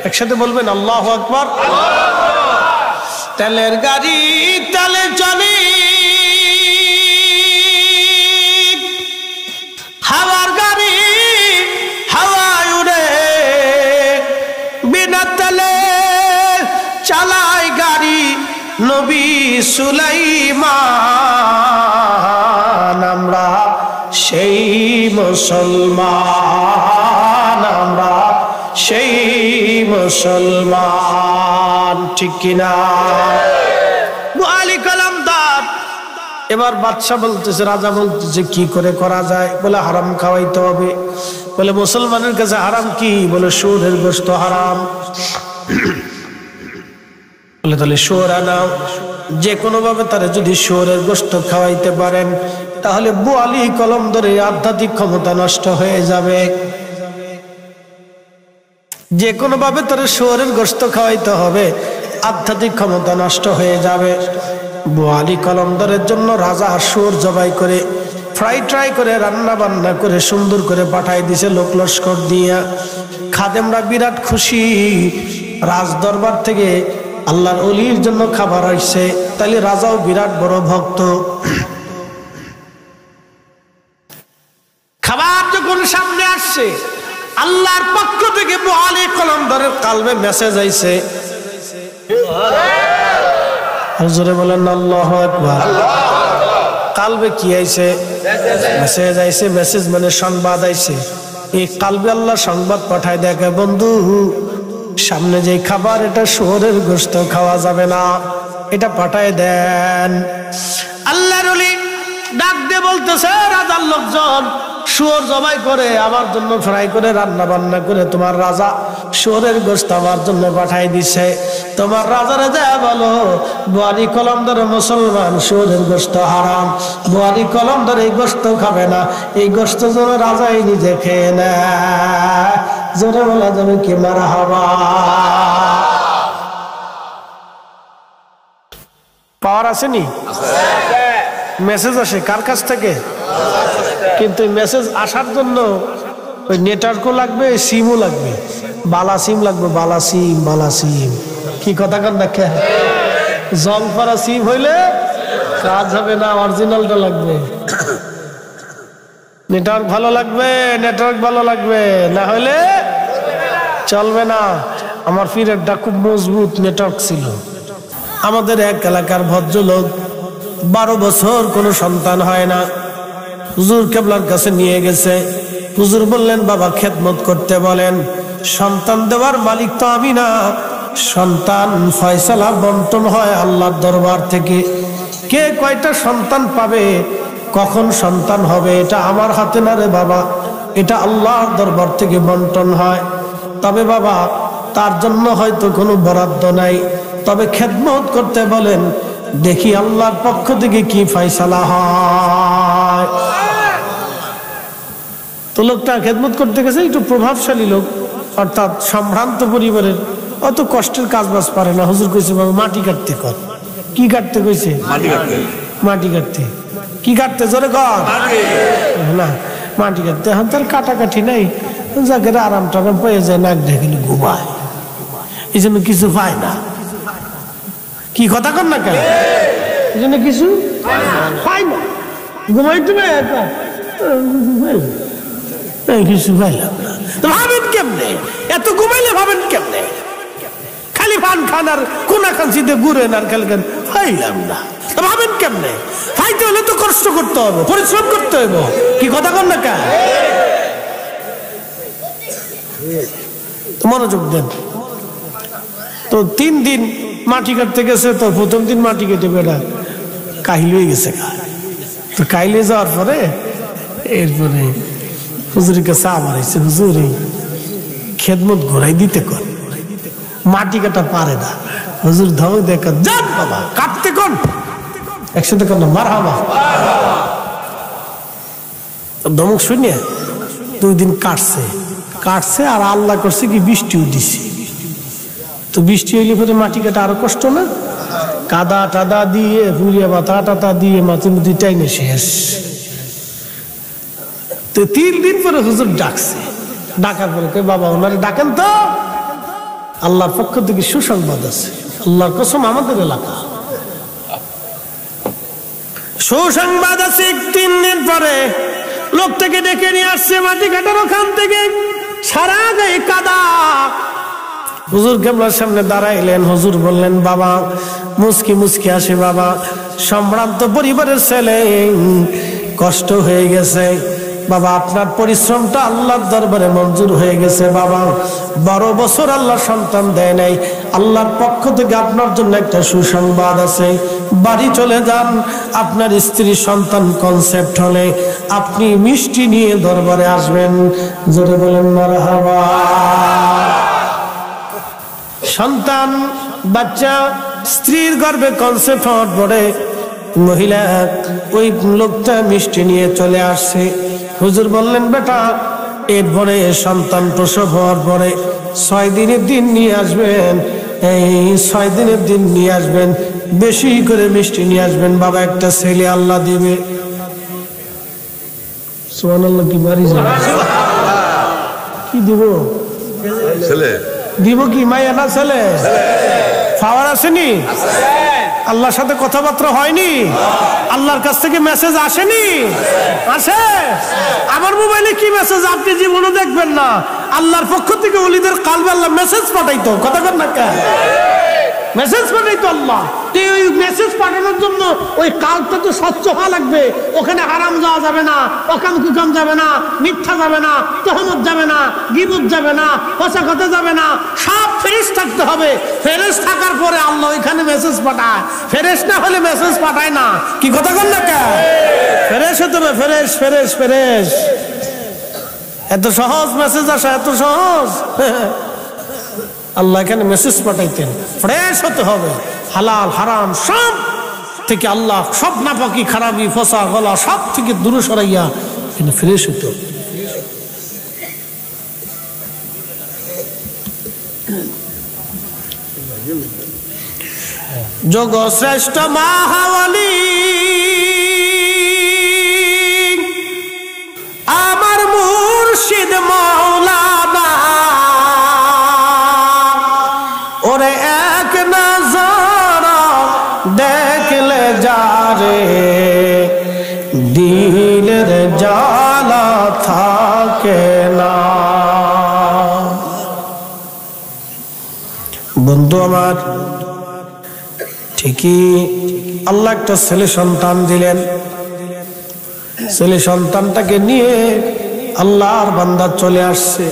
একসাথে বলবেন আল্লাহু আকবার। তেলের গাড়ি তেলে চলে, হাওয়ার গাড়ি হাওয়ায় উড়ে, বিনা তেলে চালায় গাড়ি নবী সুলাইমান। আমরা সেই মুসলমান, আমরা সেই মুসলমান, ঠিক কিনা? আলী কলমদার এবার বাদশা বলতেছে, রাজা বলতেছে কি করে করা যায়? বলে হারাম খাওয়াইতে হবে। বলে মুসলমানের কাছে হারাম কি? বলে শুয়োরের গোশত হারাম। বলে তাহলে শুয়োর আনাও, যে কোনো ভাবে তারা যদি শুয়োরের গোশত খাওয়াইতে পারেন তাহলে আবু আলী কলমদারের আধ্যাত্মিক ক্ষমতা নষ্ট হয়ে যাবে। যে কোনো ভাবে তারা শুয়োরের গোশত খাওয়াইতে হবে, আধ্যাত্মিক ক্ষমতা নষ্ট হয়ে যাবে। আবু আলী কলমদারের জন্য রাজা শুয়োর জবাই করে ফ্রাই ট্রাই করে রান্না বান্না করে সুন্দর করে পাঠাই দিছে লোক লস্কর দিয়া। খাদেমরা বিরাট খুশি, রাজ দরবার থেকে আল্লাহর ওলির জন্য খাবার আসছে, তাইলে রাজাও বিরাট বড় ভক্ত। খাবার যখন সামনে আসছে, আল্লাহর পক্ষ থেকে আবু আলী কলমদারের কালবে মেসেজ আইছে। হুজুরে বলেন আল্লাহু আকবার। কালবে কি আইছে? মেসেজ আইছে। মেসেজ মানে সংবাদ আইছে। এই কালবে আল্লাহ সংবাদ পাঠায় দেখে, বন্ধু সামনে যে খাবার এটা শুয়োরের গোশত খাওয়া যাবে না, এটা পাঠায় দেন। আল্লাহর ওলি ডাক দিয়ে বলতেছে, রাজার লোকজন শুয়োর জবাই করে আমার জন্য ফ্রাই করে রান্না বান্না করে তোমার রাজা শুয়োরের গোশত আমার জন্য পাঠাই দিছে। তোমার রাজারে যা বলো আবু আলী কলমদার মুসলমান, শুয়োরের গোশত হারাম, আবু আলী কলমদার এই গোশত খাবে না, এই গোশত যেন রাজাই নিজে খেয়ে নেয়। জোরে বলা যাবে কি মারহাবা? পাওয়ার আসেনি? মেসেজ আসে কার কাছ থেকে? কিন্তু মেসেজ আসার জন্য ওই নেটওয়ার্কও লাগবে, সিমও লাগবে, বালা সিম লাগবে, বালা সিম, বালা সিম। কি কথা কন দেখে? জং পরা সিম হইলে কাজ হবে না, অরিজিনালটা লাগবে। নেটওয়ার্ক ভালো লাগবে, নেটওয়ার্ক ভালো লাগবে, না হলে চলবে না। আমার পীরেরটা খুব মজবুত নেটওয়ার্ক ছিল। আমাদের এক এলাকার ভদ্রলোক 12 বছর কোনো সন্তান হয় না, হুজুর কেবলার কাছে নিয়ে গেছে। হুজুর বললেন, বাবা খেদমত করতে বলেন, সন্তান দেওয়ার মালিক তো আমি না, সন্তান ফয়সালা বন্টন হয় আল্লাহর দরবার থেকে। কে কয়টা সন্তান পাবে, কখন সন্তান হবে, এটা আমার হাতে না রে বাবা, এটা আল্লাহর দরবার থেকে বন্টন হয়। তবে বাবা তার জন্য হয়তো কোনো বরাদ্দ নাই, তবে খেদমত করতে বলেন, দেখি আল্লাহর পক্ষ থেকে কি ফয়সালা হয়। তো লোকটা খেদমত করতে গেছে, একটু প্রভাবশালী লোক, অর্থাৎ সম্ভ্রান্ত পরিবারের, অত কষ্টের কাজ বাজ পারে না। হুজুর কইছে, বাবা মাটি কাটতে কর। কি কাটতে কইছে? মাটি কাটতে। কি কাটতে? জোরে কর না। মাটি কাটতে। এখন তার কাটাকাটি নাই, যাকে আরাম টারাম পেয়ে যায়, নাক ঢেকে ঘুমায়, এই জন্য কিছু পায় না। কি কথা কর না কেন? এই জন্য কিছু পায় না, ঘুমাইতে কিছু পাইলাম না। ভাবেন কেমনে? এত ঘুমাইলে ভাবেন কেমনে? খালি পান খান আর কোনা কাঞ্চিতে ঘুরেন আর খালি খান, পাইলাম না। ভাবেন কেমনে? খাইতে হলে তো কষ্ট করতে হবে, পরিশ্রম করতে হবে। কি কথা কর না কেন? মনোযোগ দেন। তো 3 দিন মাটি কাটতে গেছে, তো প্রথম দিন মাটি কেটে বেড়া কাহিল হয়ে গেছে। তো কাহিলে যাওয়ার পরে এরপরে হুজুরের কাছে আবার এসে, হুজুর এই খেদমত ঘোরাই দিতে কর, মাটি কাটা পারে না। হুজুর ধমক দেখা, যান বাবা কাটতে কোন, একসাথে কর না, মারহাবা। ধমক শুনে 2 দিন কাটছে আর আল্লাহ করছে কি বৃষ্টিও দিছে। তো বৃষ্টি হইলে পরে মাটি কাটা আরো কষ্ট না? কাদা টাদা দিয়ে হুড়িয়া মাথা টাতা দিয়ে মাথা মুদি টাইনে শেষ। তো 3 দিন পরে হুজুর ডাকছে, ডাকার পরে বাবা ওনারে ডাকেন তো। আল্লাহর পক্ষ থেকে সুসংবাদ আছে। আল্লাহর কসম আমাদের এলাকা সুসংবাদ আছে। 3 দিন পরে লোক থেকে ডেকে নিয়ে আসছে মাটি কাটার ওখান থেকে, সারা গায়ে কাদা। হুজুর কেবলার সামনে দাঁড়াইলেন। হুজুর বললেন, বাবা, মুস্কি মুস্কি আসে, বাবা, সম্ভ্রান্ত পরিবারের ছেলে, কষ্ট হয়ে গেছে বাবা, আপনার পরিশ্রমটা আল্লাহর দরবারে মঞ্জুর হয়ে গেছে বাবা। 12 বছর আল্লাহ সন্তান দেয় নাই, আল্লাহর পক্ষ থেকে আপনার জন্য একটা সুসংবাদ আছে। বাড়ি চলে যান, আপনার স্ত্রী সন্তান কনসেপ্ট হলে আপনি মিষ্টি নিয়ে দরবারে আসবেন। জোরে বলেন মারহাবা। সন্তান বাচ্চা স্ত্রীর গর্ভে কনসেপ্ট হওয়ার পরে মহিলা ওই লোকটা মিষ্টি নিয়ে চলে আসছে। হুজুর বললেন, বেটা, এরপরে সন্তান প্রসব হওয়ার পরে 6 দিনের দিন নিয়ে আসবেন, এই 6 দিনের দিন নিয়ে আসবেন, বেশি করে মিষ্টি নিয়ে আসবেন বাবা, একটা ছেলে আল্লাহ দিবে। সুবহানাল্লাহ। কি বাড়ি যাবে, কি দিব, ছেলে দিব, কি মাইয়া না ছেলে? পাওয়ার আসেনি, আল্লাহর সাথে কথাবার্তা হয়নি, আল্লাহর কাছ থেকে মেসেজ আসেনি, আসে। আমার মোবাইলে কি মেসেজ আপনি জীবনে দেখবেন না। আল্লাহর পক্ষ থেকে ওলিদের কালবে আল্লাহ মেসেজ পাঠাইতো, কথা কর না, মেসেজ পাঠাইতো আল্লাহ। ওই মেসেজ পাঠানোর জন্য ওই কালটা তো স্বচ্ছ হওয়া লাগবে। ওখানে হারাম যাওয়া যাবে না, অকাম কুকাম যাবে না, মিথ্যা যাবে না, তহমত যাবে না, গীবত যাবে না, পচা কথা যাবে না, সব ফ্রেশ থাকতে হবে। ফ্রেশ থাকার পরে আল্লাহ ওইখানে মেসেজ পাঠায়, ফ্রেশ না হলে মেসেজ পাঠায় না। কি কথা কর না, ফ্রেশ হতে হবে, ফ্রেশ ফ্রেশ ফ্রেশ। এত সহজ মেসেজ আসা, এত সহজ। আল্লাহ এখানে মেসেজ পাঠাইতেন, ফ্রেশ হতে হবে, হালাল হারাম সব থেকে আল্লাহ, সব নাপাকি খারাপি ফসা গলা সব থেকে দূরে সরাইয়া এখানে ফ্রেশ হতে হবে। যোগ শ্রেষ্ঠ মাহাওয়ালি আমার মুর্শিদ মাওলানা, ওরে এক নজর দেখলে যারে দিলের জ্বালা থাকে না। বন্ধু আমার, ঠিকই আল্লাহ একটা ছেলে সন্তান দিলেন। ছেলে সন্তানটাকে নিয়ে আল্লাহর বান্দা চলে আসছে,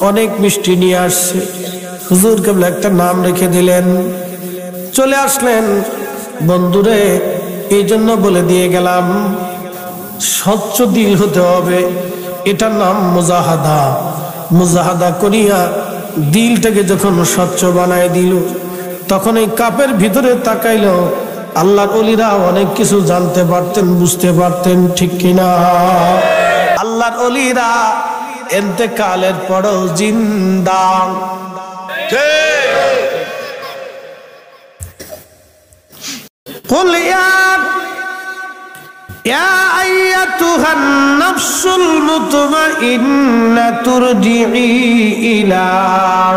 অনেক মিষ্টি নিয়ে আসছে। হুজুর কেবল একটা নাম রেখে দিলেন, চলে আসলেন। বন্ধুরে, এই জন্য বলে দিয়ে গেলাম, স্বচ্ছ দিল হতে হবে। এটার নাম মুজাহাদা। মুজাহাদা করিয়া দিলটাকে যখন স্বচ্ছ বানায় দিল, তখন এই কাপের ভিতরে তাকাইল, আল্লাহর ওলিরা অনেক কিছু জানতে পারতেন, বুঝতে পারতেন, ঠিক কিনা? আল্লাহর ওলিরা ইন্তেকালের পরও জিন্দা। قل يا أيتها النفس المطمئنة ارجعي إلى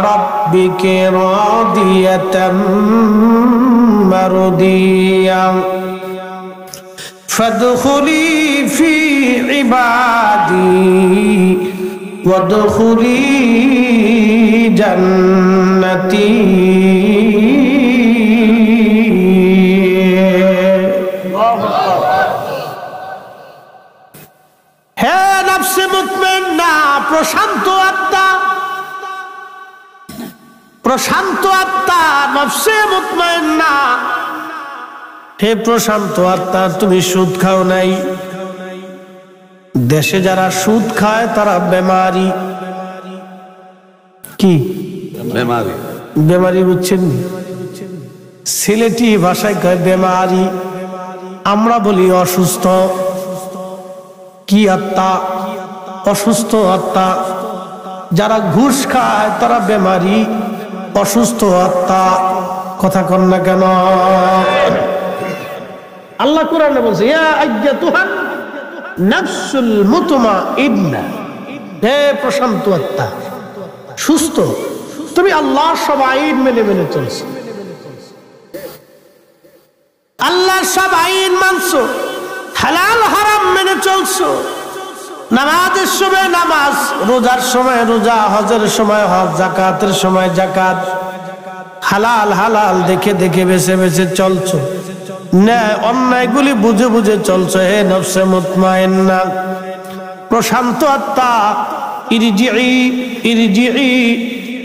ربك راضية مرضية فادخلي في عبادي وادخلي جنتي। হে নফসে মুতমাইন্না, প্রশান্ত আত্মা, প্রশান্ত আত্মা, নফসে মুতমাইন্না, হে প্রশান্ত আত্মা, তুমি সুদ খাও নাই। দেশে যারা সুদ খায় তারা বেমারি। কি বেমারি? বেমারি বুঝছেন? সিলেটি ভাষায় কয় বেমারি, আমরা বলি অসুস্থ। কি আত্মা? অসুস্থ আত্মা। যারা ঘুষ খায় তারা বেমারি, অসুস্থ আত্মা। কথা কন না কেন? আল্লাহ কোরআনে বলছে, ইয়া আইয়াতুহান নাফসুল মুতমাইন্না, হে প্রশান্ত আত্মা, সুস্থ। তুমি আল্লাহর সব আইন মেনে মেনে চলছো, আল্লাহর সব আইন মানছো, হালাল হারাম মেনে চলছো, নামাজের সময় নামাজ, রোজার সময় রোজা, হজের সময় হজ, যাকাতের সময় যাকাত, হালাল হালাল দেখে দেখে বেছে বেছে চলছো, ন্যায় অন্যায়গুলি বুঝে বুঝে চলছো। হে নফসে মুতমাইন্না, প্রশান্ত আত্মা, ইরজিই ইরজিই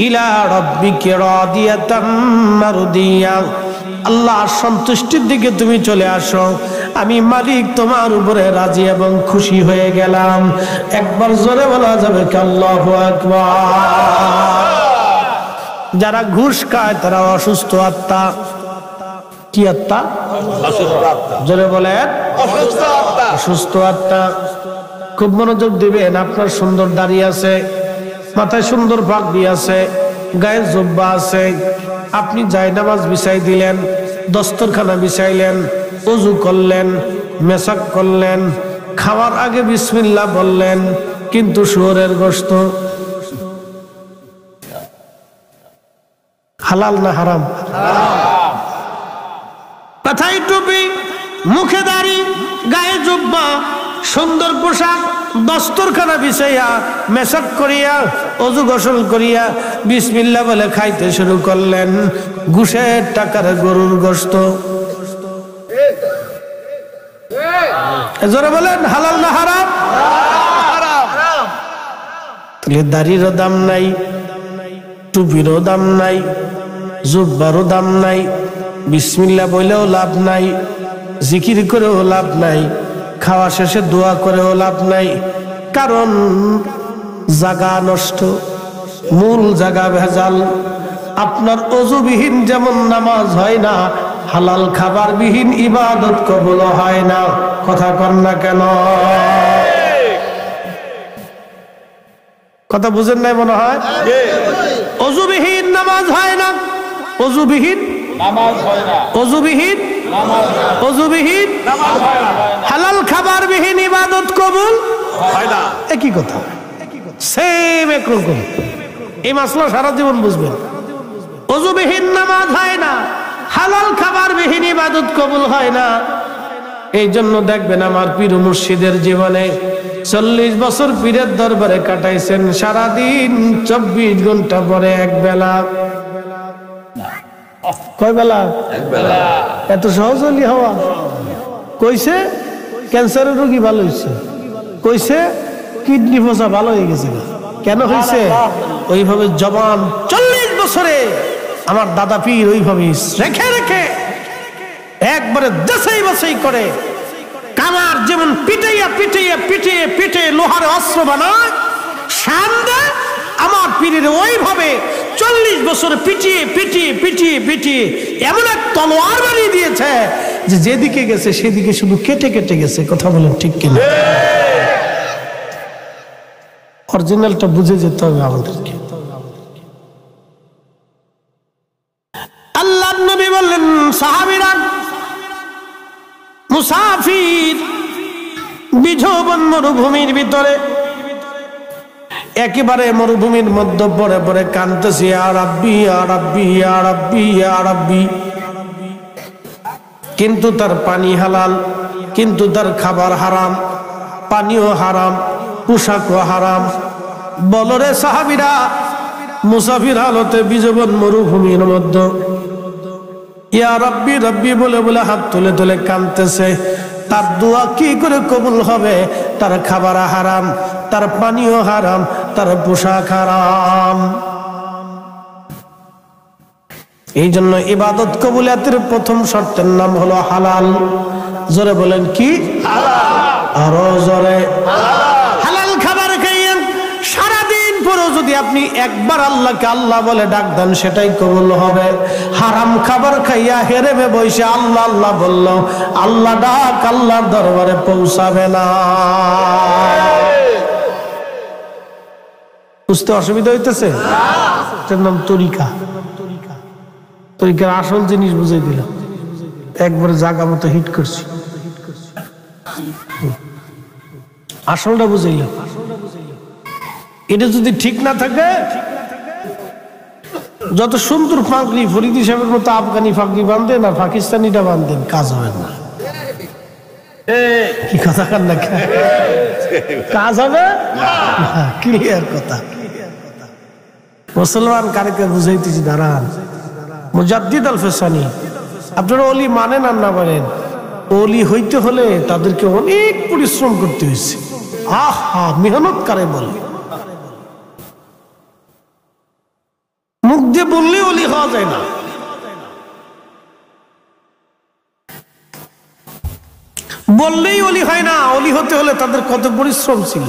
ইলা রাব্বিকি রাদিয়াতাম মারদিয়া, আল্লাহর সন্তুষ্টির দিকে তুমি চলে আসো, আমি মালিক তোমার উপরে রাজি এবং খুশি হয়ে গেলাম। একবার জোরে বলা যাবে কি আল্লাহু আকবার। যারা ঘুষ খায় তারা অসুস্থ আত্মা। কি আত্মা? জোরে বলেন, অসুস্থ আত্মা। খুব মনোযোগ দিবেন। আপনার সুন্দর দাড়ি আছে, মাথায় সুন্দর পাগড়ি আছে, গায়ে জুব্বা আছে, আপনি জায়নামাজ বিছাই দিলেন, দস্তরখানা বিছাইলেন, ওযু করলেন, মেসাক করলেন, খাওয়ার আগে বিসমিল্লাহ বললেন, কিন্তু শুয়োরের গোশত হালাল না হারাম? মাথায় টুপি, মুখে দাড়ি, গায়ে জুব্বা, সুন্দর পোশাক, দস্তরখানা বিছাইয়া, মেসাক করিয়া, ওযু গোসল করিয়া বিসমিল্লাহ বলে খাইতে শুরু করলেন ঘুষের টাকার গরুর গোশত। জোরে বলেন, হালাল না হারাম? তাহলে দাড়িরও দাম নাই, টুপিরও দাম নাই, জুব্বারও দাম নাই, বিসমিল্লাহ বলেও লাভ নাই, জিকির করেও লাভ নাই, খাওয়া শেষে দোয়া করেও লাভ নাই, কারণ জায়গা নষ্ট, মূল জায়গা ভেজাল। আপনার ওযুবিহীন যেমন নামাজ হয় না, হালাল খাবার বিহীন ইবাদত কবুল হয় না। কথা কন না কেন? কথা বুঝেন নাই মনে হয়? ওযুবিহীন নামাজ হয় না, ওযুবিহীন নামাজ হয় না, ওযুবিহীন নামাজ হয় না, ওযুবিহীন নামাজ হয় না, হালাল খাবার বিহীন ইবাদত কবুল হয় না। একই কথা, সেম একরকম। এই মাসলা সারা জীবন বুঝবেন। ওযুবিহীন নামাজ হয় না, হালাল খাবার বিহীন ইবাদত কবুল হয় না। এই জন্য দেখবেন আমার পীর মুর্শিদের জীবনে 40 বছর পীরের দরবারে কাটাইছেন, সারাদিন 24 ঘন্টা পরে এক বেলা। কয় বেলা? এক বেলা। এত সহজ হলি হওয়া? কইছে ক্যান্সারের রোগী ভালো হয়েছে, কইছে কিডনি ফসা ভালো হয়ে গেছে। কেন হয়েছে? ওইভাবে জবান 40 বছরে আমার দাদা পীর ওইভাবে রেখে রেখে একবারে দেশাই বাছাই করে, কামার যেমন পিটাইয়া পিটাইয়া পিটিয়ে পিটিয়ে লোহার অস্ত্র বানায়, সামনে আমার পীরের ওইভাবে 40 বছর পিটিয়ে পিটিয়ে পিটিয়ে পিটিয়ে এমন এক তলোয়ার বানিয়ে দিয়েছে যে যেদিকে গেছে সেদিকে শুধু কেটে কেটে গেছে। কথা বলেন ঠিক কিনা? অরিজিনালটা বুঝে যেতে হবে আমাদেরকে। আল্লাহর নবী বললেন, সাহাবীরা মুসাফির বিঝবন মরুভূমির ভিতরে, একেবারে মরুভূমির মধ্যে পড়ে পড়ে কাঁদতেছি, ইয়া রাব্বি ইয়া রাব্বি ইয়া রাব্বি ইয়া রাব্বি। কিন্তু তার পানি হালাল, কিন্তু তার খাবার হারাম, পানিও হারাম, পোশাকও হারাম। বলরে সাহাবীরা মুসাফির হালতে বিজবন মরুভূমির মধ্যে ইয়া রাব্বি রাব্বি বলে বলে হাত তুলে তুলে কাঁদতেছে। তার দোয়া কি করে কবুল হবে? তার খাবার হারাম, তার পানিও হারাম, তার পোশাক হারাম। এই জন্য ইবাদত কবুলিয়াতের প্রথম শর্তের নাম হলো হালাল। জোরে বলেন কি? আরো জোরে। হালাল খাবার খাইয়েন, সারাদিন পরেও যদি আপনি একবার আল্লাহকে আল্লাহ বলে ডাক দেন সেটাই কবুল হবে। হারাম খাবার খাইয়া হেরেমে বসে আল্লাহ আল্লাহ বলল, আল্লাহ ডাক আল্লাহর দরবারে পৌঁছাবে না। বুঝতে অসুবিধা হইতেছে? এটার নাম তরিকা। তরিকার আসল জিনিস বুঝাই দিলাম, একবারে জায়গা মতো হিট করছি। আসলটা বুঝাইলাম। এটা যদি ঠিক না থাকে যত সুন্দর পাগড়ি ফরিদি সাহেবের মতো আফগানি পাগড়ি বাঁধেন আর পাকিস্তানিটা বাঁধেন, কাজ হবে না। কি কথা কান না, কাজ হবে ক্লিয়ার কথা। মুসলমান কারিকে বুঝাইতেছি, দাঁড়ান। মুজাদ্দিদ আল ফেসানি, আপনারা ওলি মানেন আর না মানেন, ওলি হইতে হলে তাদেরকে অনেক পরিশ্রম করতে হয়েছে। আহা, মেহনত কারে বলে, মুখ দিয়ে বললে ওলি হওয়া যায় না। বললেই ওলি হয় না, ওলি হতে হলে তাদের কত পরিশ্রম ছিল।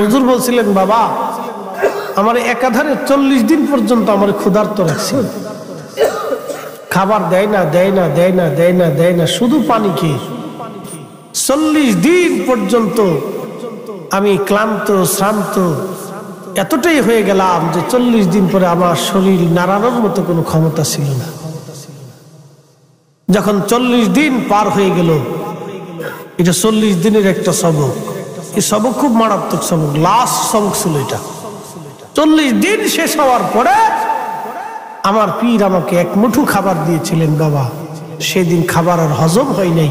হুজুর বলছিলেন, বাবা আমার একাধারে 40 দিন পর্যন্ত আমার ক্ষুধার্ত রাখছে, খাবার দেয় না দেয় না দেয় না দেয় না দেয় না, শুধু পানি খেয়ে 40 দিন পর্যন্ত আমি ক্লান্ত শ্রান্ত এতটাই হয়ে গেলাম যে 40 দিন পরে আমার শরীর নাড়ানোর মতো কোনো ক্ষমতা ছিল না। যখন 40 দিন পার হয়ে গেল, এটা 40 দিনের একটা সবক, এই সবক খুব মারাত্মক সবক, লাস্ট সবক ছিল এটা। 40 দিন শেষ হওয়ার পরে আমার পীর আমাকে এক মুঠো খাবার দিয়েছিলেন বাবা, সেদিন খাবার আর হজম হয় নাই।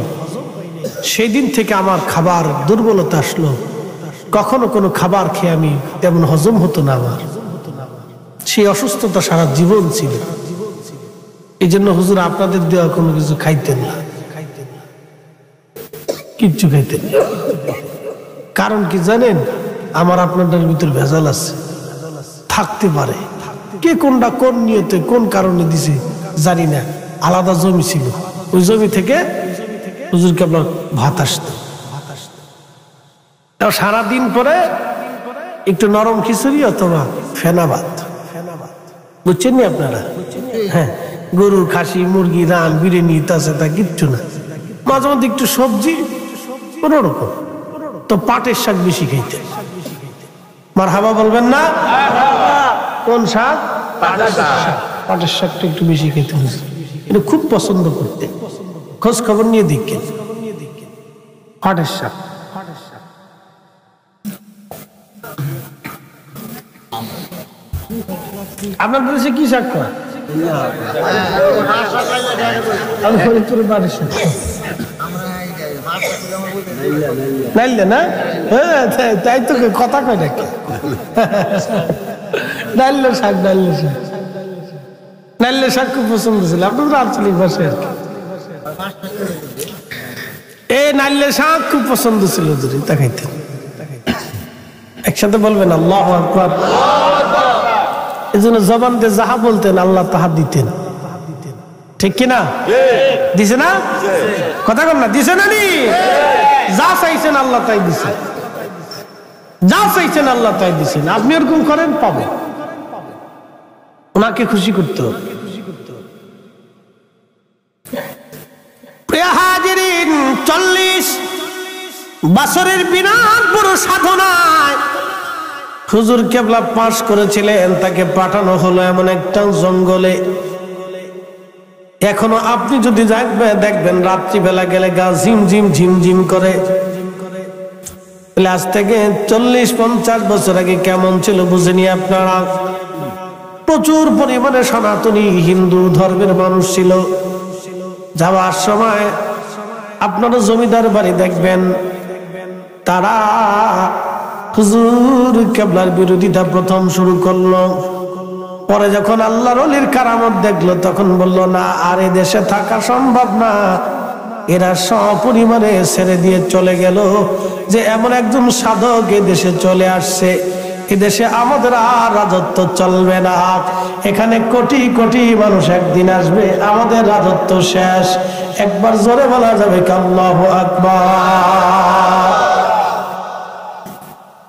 সেই দিন থেকে আমার খাবার দুর্বলতা আসলো, কখনো কোনো খাবার খেয়ে আমি তেমন হজম হতো না আমার, সেই অসুস্থতা সারা জীবন ছিল। এই জন্য হুজুর আপনাদের দেওয়া কোনো কিছু খাইতেন না, কিচ্ছু খাইতেন না। কারণ কি জানেন, আমার আপনাদের ভিতর ভেজাল আছে, থাকতে পারে। কে কোনটা কোন নিয়তে কোন কারণে দিছে জানি না। আলাদা জমি ছিল, ওই জমি থেকে হুজুরকে আপনার ভাত আসতো। সারাদিন পরে একটু নরম খিচুড়ি অথবা ফেনা ভাত, বুঝছেন নি আপনারা? হ্যাঁ, গরু খাসি মুরগি রান বিরিয়ানি তাছে তা কিচ্ছু না, মাঝে মধ্যে একটু সবজি কোন রকম। তো পাটের শাক বেশি খাইতে, মারহাবা বলবেন না? কোন শাক? পাটের শাকটা একটু বেশি খেতে হয়েছে, এটা খুব পছন্দ করতে। খোঁজ খবর নিয়ে দেখেন, পাটের শাক। আপনার দেশে কি শাক করা? নাইলে না, তাই তো কথা কয় নাকি? নাইলে শাক, নাইলে শাক, নাইলে শাক খুব পছন্দ ছিল আপনাদের আঞ্চলিক ভাষায় আর কি। এই নাইলে শাক খুব পছন্দ ছিল, তা খাইতেন। একসাথে বলবেন আল্লাহু আকবার। এই জন্য জবান দিয়ে যাহা বলতেন আল্লাহ তাহা দিতেন, ঠিক কিনা? দিছে না? কথা কর না, দিছে না? নি যা চাইছেন আল্লাহ তাই দিছেন, যা চাইছেন আল্লাহ তাই দিছেন। আপনি এরকম করেন, পাবেন। ওনাকে খুশি করতে হবে। প্রিয় হাজিরিন, 40 বছরের বিরাট বড় সাধনায় হুজুর কেবলা পাশ করেছিলেন, তাকে পাঠানো হলো এমন একটা জঙ্গলে। এখনো আপনি যদি দেখবেন রাত্রিবেলা গেলে গা ঝিমঝিম ঝিমঝিম করে। আজ থেকে 40-50 বছর আগে কেমন ছিল বুঝেনি আপনারা? প্রচুর পরিমাণে সনাতনী হিন্দু ধর্মের মানুষ ছিল। যাওয়ার সময় আপনারা জমিদার বাড়ি দেখবেন, তারা হুজুর কেবলার বিরোধিতা প্রথম শুরু করলো। পরে যখন আল্লাহর ওলির কারামত দেখলো, তখন বলল না, আর এ দেশে থাকা সম্ভব না। এরা সপরিমাণে ছেড়ে দিয়ে চলে গেল যে এমন একজন সাধক এ দেশে চলে আসছে, এ দেশে আমাদের আর রাজত্ব চলবে না। এখানে কোটি কোটি মানুষ একদিন আসবে, আমাদের রাজত্ব শেষ। একবার জোরে বলা যাবে আল্লাহু আকবার।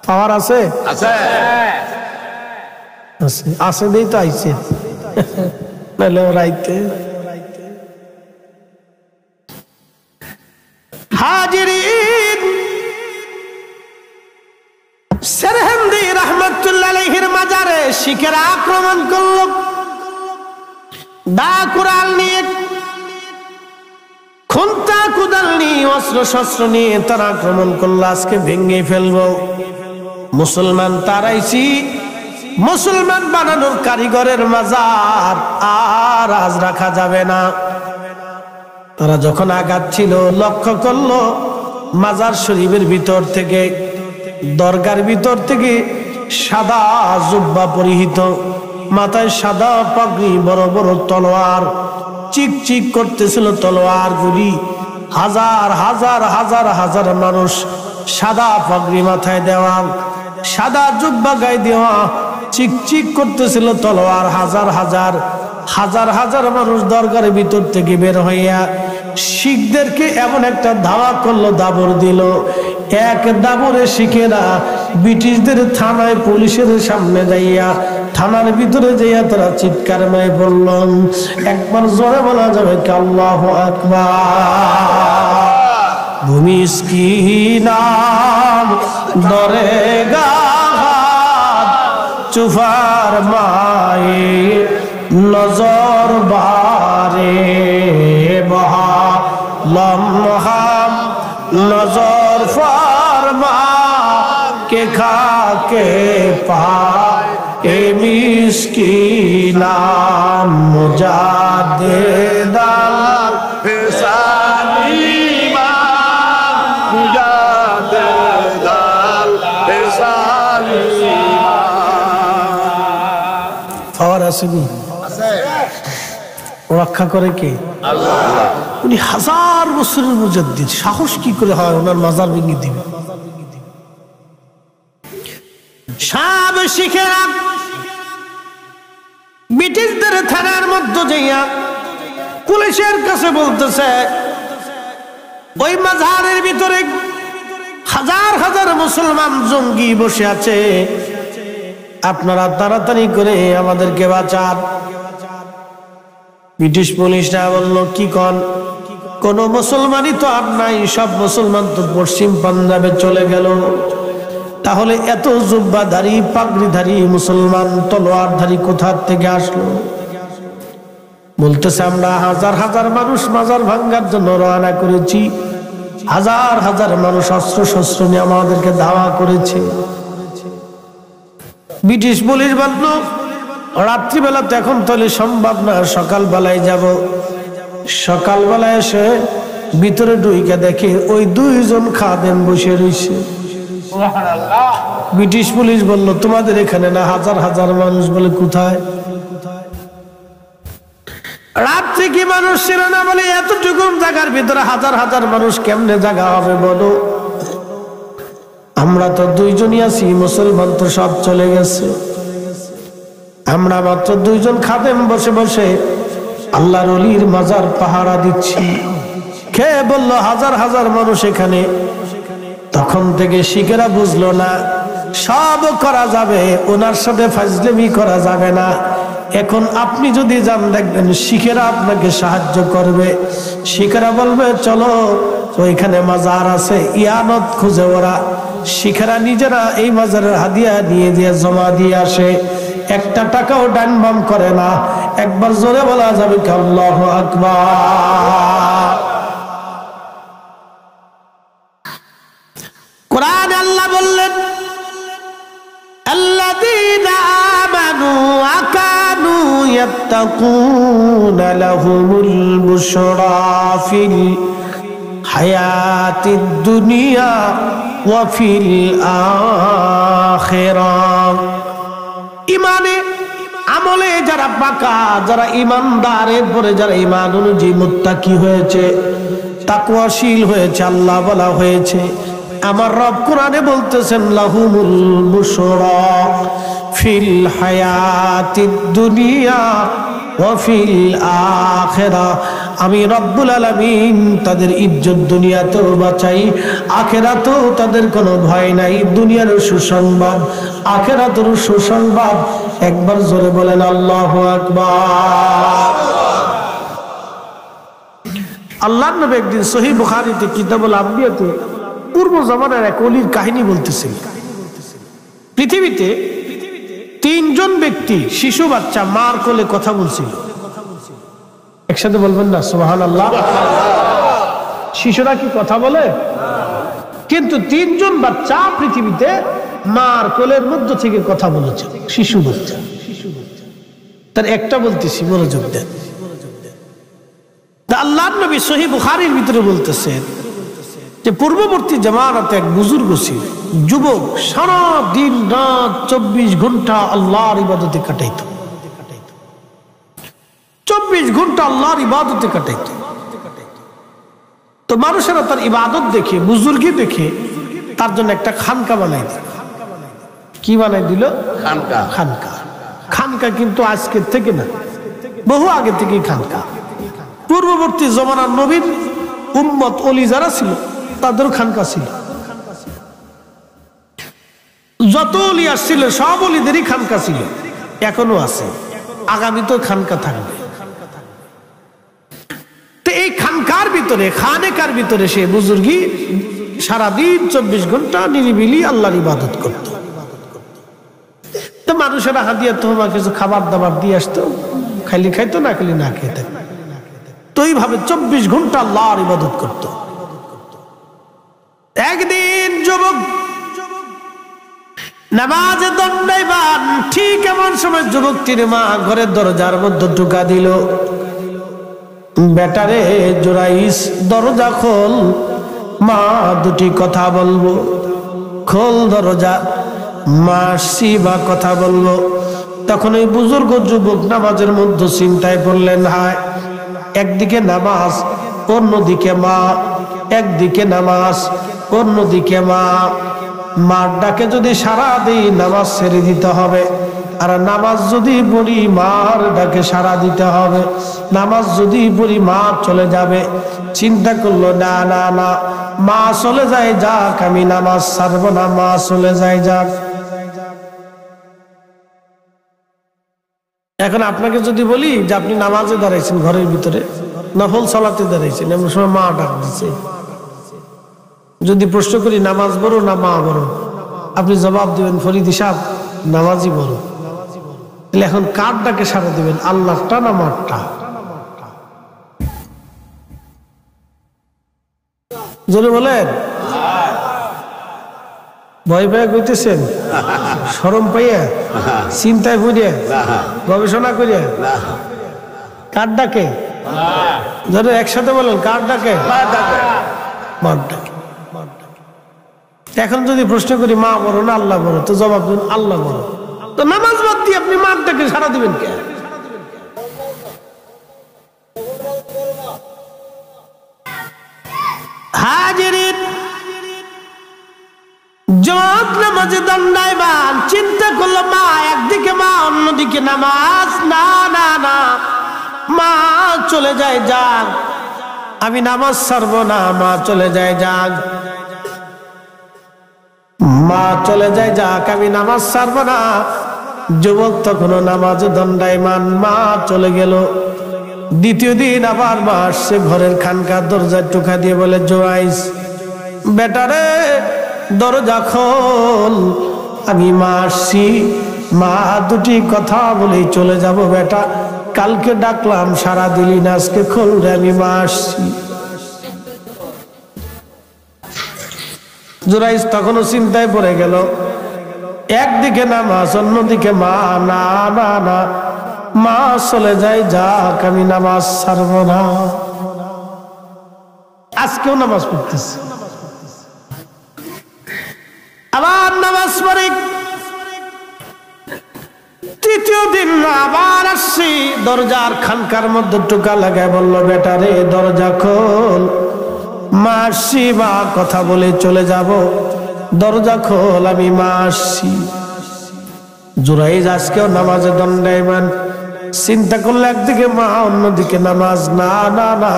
পাওয়ার আছে? আছে দেই তো আইছে, নাহলে রাইতে। হাজিরিন, সেরহিন্দি রাহমাতুল্লাহ আলাইহির মাজারে শিখেরা আক্রমণ করল। দা কুড়াল নিয়ে, খুন্তা কুদাল নিয়ে, অস্ত্র শস্ত্র নিয়ে তারা আক্রমণ করলো। আজকে ভেঙে ফেলবো। মুসলমান তারাইছি মুসলমান বানানোর কারিগরের মাজার আর আজ রাখা যাবে না। তারা যখন আগাচ্ছিল লক্ষ্য করলো মাজার শরীফের ভিতর থেকে, দরগার ভিতর থেকে সাদা জুব্বা পরিহিত, মাথায় সাদা পাগড়ি, বড় বড় তলোয়ার, চিকচিক করতেছিল তলোয়ার গুলি। হাজার হাজার হাজার হাজার মানুষ, সাদা পাগড়ি মাথায় দেওয়া, সাদা জুব্বা গায়ে দেওয়া, চিকচিক করতেছিল তলোয়ার। হাজার হাজার হাজার হাজার মানুষ দরগারের ভিতর থেকে বের হইয়া শিখদেরকে এমন একটা ধাওয়া করলো, দাবড় দিল। এক দাবড়ে শিখেরা ব্রিটিশদের থানায়, পুলিশের সামনে যাইয়া, থানার ভিতরে যাইয়া তারা চিৎকার মেরে পড়ল। একবার জোরে বলা যাবে কি আল্লাহু আকবার। ভূমিস কি নাম দরেগা চুফার মায়ে নজর বারে বহা লমহাম নজর ফরমা কে খাকে পা এ মিসকিনাম মুজাদ্দিদাল সালিমা মুজাদ্দিদাল সালিমা। পাওয়ার আসেনি, রক্ষা করে কে? আল্লাহ। উনি হাজার বছরের মুজাদ্দিদ, সাহস কি করে হয় ওনার মাজার ভেঙে দিবে? সব শিখেরা ব্রিটিশদের থানার মধ্যে যাইয়া পুলিশের কাছে বলতেছে, ওই মাজারের ভিতরে হাজার হাজার মুসলমান জঙ্গি বসে আছে, আপনারা তাড়াতাড়ি করে আমাদেরকে বাঁচান। ব্রিটিশ পুলিশরা বলল, কি কন? কোন মুসলমানই তো আর নাই, সব মুসলমান তো পশ্চিম পাঞ্জাবে চলে গেল। তাহলে এত জুব্বাধারী পাগড়িধারী মুসলমান তলোয়ারধারী কোথা থেকে আসলো? বলতেছে, আমরা হাজার হাজার মানুষ মাজার ভাঙ্গার জন্য রওনা করেছি, হাজার হাজার মানুষ অস্ত্র শস্ত্র নিয়ে আমাদেরকে ধাওয়া করেছে। ব্রিটিশ পুলিশ বলল, রাত্রিবেলা তো এখন তাহলে সম্ভব না, সকালবেলায় যাব। সকালবেলায় এসে ভিতরে ঢুইকে দেখে ওই দুইজন খাদেম বসে রয়েছে। ব্রিটিশ পুলিশ বলল, তোমাদের এখানে না হাজার হাজার মানুষ? বলে, কোথায়? রাত্রে কি মানুষ ছিল না? বলে, এতটুকু জায়গার ভিতরে হাজার হাজার মানুষ কেমনে জায়গা হবে বলো? আমরা তো দুইজনই আছি, মুসলমান তো সব চলে গেছে। আমরা মাত্র দুইজন খাদেম বসে বসে আল্লাহর ওলির মাজার পাহারা দিচ্ছি। কে বলল হাজার হাজার মানুষ এখানে? তখন থেকে শিখেরা বুঝলো না, সব করা যাবে, ওনার সাথে ফাজলামি করা যাবে না। এখন আপনি যদি যান দেখবেন শিখেরা আপনাকে সাহায্য করবে। শিখেরা বলবে, চলো ওইখানে মাজার আছে, ইয়ানত খুঁজে। ওরা শিখেরা নিজেরা এই মাজারের হাদিয়া নিয়ে দিয়ে জমা দিয়ে আসে, একটা টাকাও ডান বাম করে না। একবার জোরে বলা যাবে কি আল্লাহু আকবার। কোরআনে আল্লাহ বললেন, আল্লাযীনা আমানু ওয়া কানু ইয়াত্তাকুনা লাহুমুল বুশরা ফিল হায়াতিদ দুনিয়া ওয়া ফিল আখিরাহ। ইমানে আমলে যারা পাকা, যারা ইমানদার, এরপরে যারা ইমান অনুযায়ী মুত্তাকি হয়েছে, তাকওয়াশীল হয়েছে, আল্লাহ বলা হয়েছে, আমার রব কোরআনে বলতেছেন, লাহুমুল বুশরা ফিল হায়াতিদ দুনিয়া ওয়া ফিল আখিরাহ। আমি রব্বুল আলামিন তাদের ইজ্জত দুনিয়াতেও বাঁচাই, আখিরাতেও তাদের কোনো ভয় নাই। দুনিয়ার সুসংবাদ, আখিরাতের সুসংবাদ। একবার জোরে বলেন আল্লাহু আকবার। আল্লাহর নবী একদিন সহিহ বুখারীতে কিতাবুল আম্বিয়াতে পূর্ব জামানার এক ওলির কাহিনী বলতেছেন। পৃথিবীতে তিনজন ব্যক্তি, শিশু বাচ্চা মার কোলে কথা বলছিল। একসাথে বলবেন না সুবহানাল্লাহ। শিশুরা কি কথা বলে? কিন্তু তিনজন বাচ্চা পৃথিবীতে মার কোলের মধ্য থেকে কথা বলেছে, শিশু বাচ্চা। তার একটা বলতেছি, মনোযোগ দেন। আল্লাহর নবী সহিহ বুখারীর ভিতরে বলতেছেন যে পূর্ববর্তী জামানাতে এক বুজুর্গ ছিল, যুবক, সারা দিন রাত 24 ঘন্টা আল্লাহর ইবাদতে কাটাইতো। 24 ঘন্টা আল্লাহর ইবাদতে কাটাইতো। তো মানুষেরা তার ইবাদত দেখে, বুজুর্গি দেখে তার জন্য একটা খানকা বানাই দিল। কি বানাই দিল? খানকা। খানকা। খানকা কিন্তু আজকের থেকে না, বহু আগে থেকেই খানকা। পূর্ববর্তী জমানার নবীর উম্মত ওলি যারা ছিল তাদেরও খানকা ছিল। যত ওলি আসছিল সব ওলিদেরই খানকা ছিল, এখনো আছে, আগামীতেও খানকা থাকবে। তো এই খানকার ভিতরে, খানেকার ভিতরে সে বুজুর্গি সারাদিন 24 ঘন্টা নিরিবিলি আল্লাহর ইবাদত করত। তো মানুষেরা হাদিয়া তোহমা কিছু খাবার দাবার দিয়ে আসতো, খাইলে খাইতো, না খাইলে না খেতে। তো এইভাবে 24 ঘন্টা আল্লাহর ইবাদত করত। একদিন যুবক নামাজে দণ্ডায়মান, ঠিক এমন সময় যুবকটির মা ঘরের দরজার মধ্যে ঢুকা দিল, বেটারে জুরাইস দরজা খোল, মা দুটি কথা বলবো, খোল দরজা, মা শিবা কথা বলবো। তখন এই বুজুর্গ যুবক নামাজের মধ্যে চিন্তায় পড়লেন, হায়, একদিকে নামাজ, অন্যদিকে মা, একদিকে নামাজ, অন্যদিকে মা। মার ডাকে যদি সারা দিই নামাজ ছেড়ে দিতে হবে, আর নামাজ যদি পড়ি মার ডাকে সারা দিতে হবে। নামাজ যদি পড়ি মা চলে যাবে। চিন্তা করলো, না না না, মা চলে যায় যাক, আমি নামাজ ছাড়বো না, মা চলে যায় যাক। এখন আপনাকে যদি বলি যে আপনি নামাজে দাঁড়াইছেন, ঘরের ভিতরে নফল সালাতে দাঁড়াইছেন, এমন সময় মা ডাক দিচ্ছে, যদি প্রশ্ন করি নামাজ বড় না মা বড়, আপনি জবাব দিবেন ফরিদি সাহেব নামাজই বড়। তাহলে এখন কার ডাকে সাড়া দিবেন, আল্লাহটা না মারটা? জোরে বলেন। ভয় পাইয়া কইতেছেন, শরম পাইয়া, চিন্তায় পড়িয়া, গবেষণা করিয়া? কার ডাকে? ধরে একসাথে বলেন, কার ডাকে? মার ডাকে। এখন যদি প্রশ্ন করি মা বড় না আল্লাহ বড়, তো জবাব দিন আল্লাহ বড়। তো নামাজ বাদ দিয়ে আপনি মার ডাকে সাড়া দিবেন কে? হাজিরিন, যত নামাজে দণ্ডায়মান, চিন্তা করলো মা একদিকে মা, অন্যদিকে নামাজ, না না না, মা চলে যায় যাক, আমি নামাজ ছাড়বো না, মা চলে যায় যাক, মা চলে যায় যাক, আমি নামাজ ছাড়বো না। যুবক তখনও নামাজে দণ্ডায়মান, মা চলে গেল। দ্বিতীয় দিন আবার মা আসছে, ঘরের খানকার দরজায় টোকা দিয়ে বলে, জোয়াইস বেটারে দরজা খোল, আমি মা আসছি, মা দুটি কথা বলেই চলে যাব বেটা, কালকে ডাকলাম সারা দিলি না, আজকে খোল রে, আমি মা আসছি। জুরাইস তখনও চিন্তায় পড়ে গেল, একদিকে নামাজ, অন্যদিকে মা, না না না, মা চলে যায় যাক, আমি নামাজ ছাড়বো না। আজকেও নামাজ পড়তেছে, আবার নামাজ পড়ে। তৃতীয় দিন আবার আসছি, দরজার খানকার মধ্যে টোকা লাগায় বলল, বেটারে দরজা খোল, মা আসছি, মা কথা বলে চলে যাব, দরজা খোল, আমি মা আসছি। জুরাইজ আজকেও নামাজে দণ্ডায়মান, চিন্তা করলে একদিকে মা, অন্যদিকে নামাজ, না না না,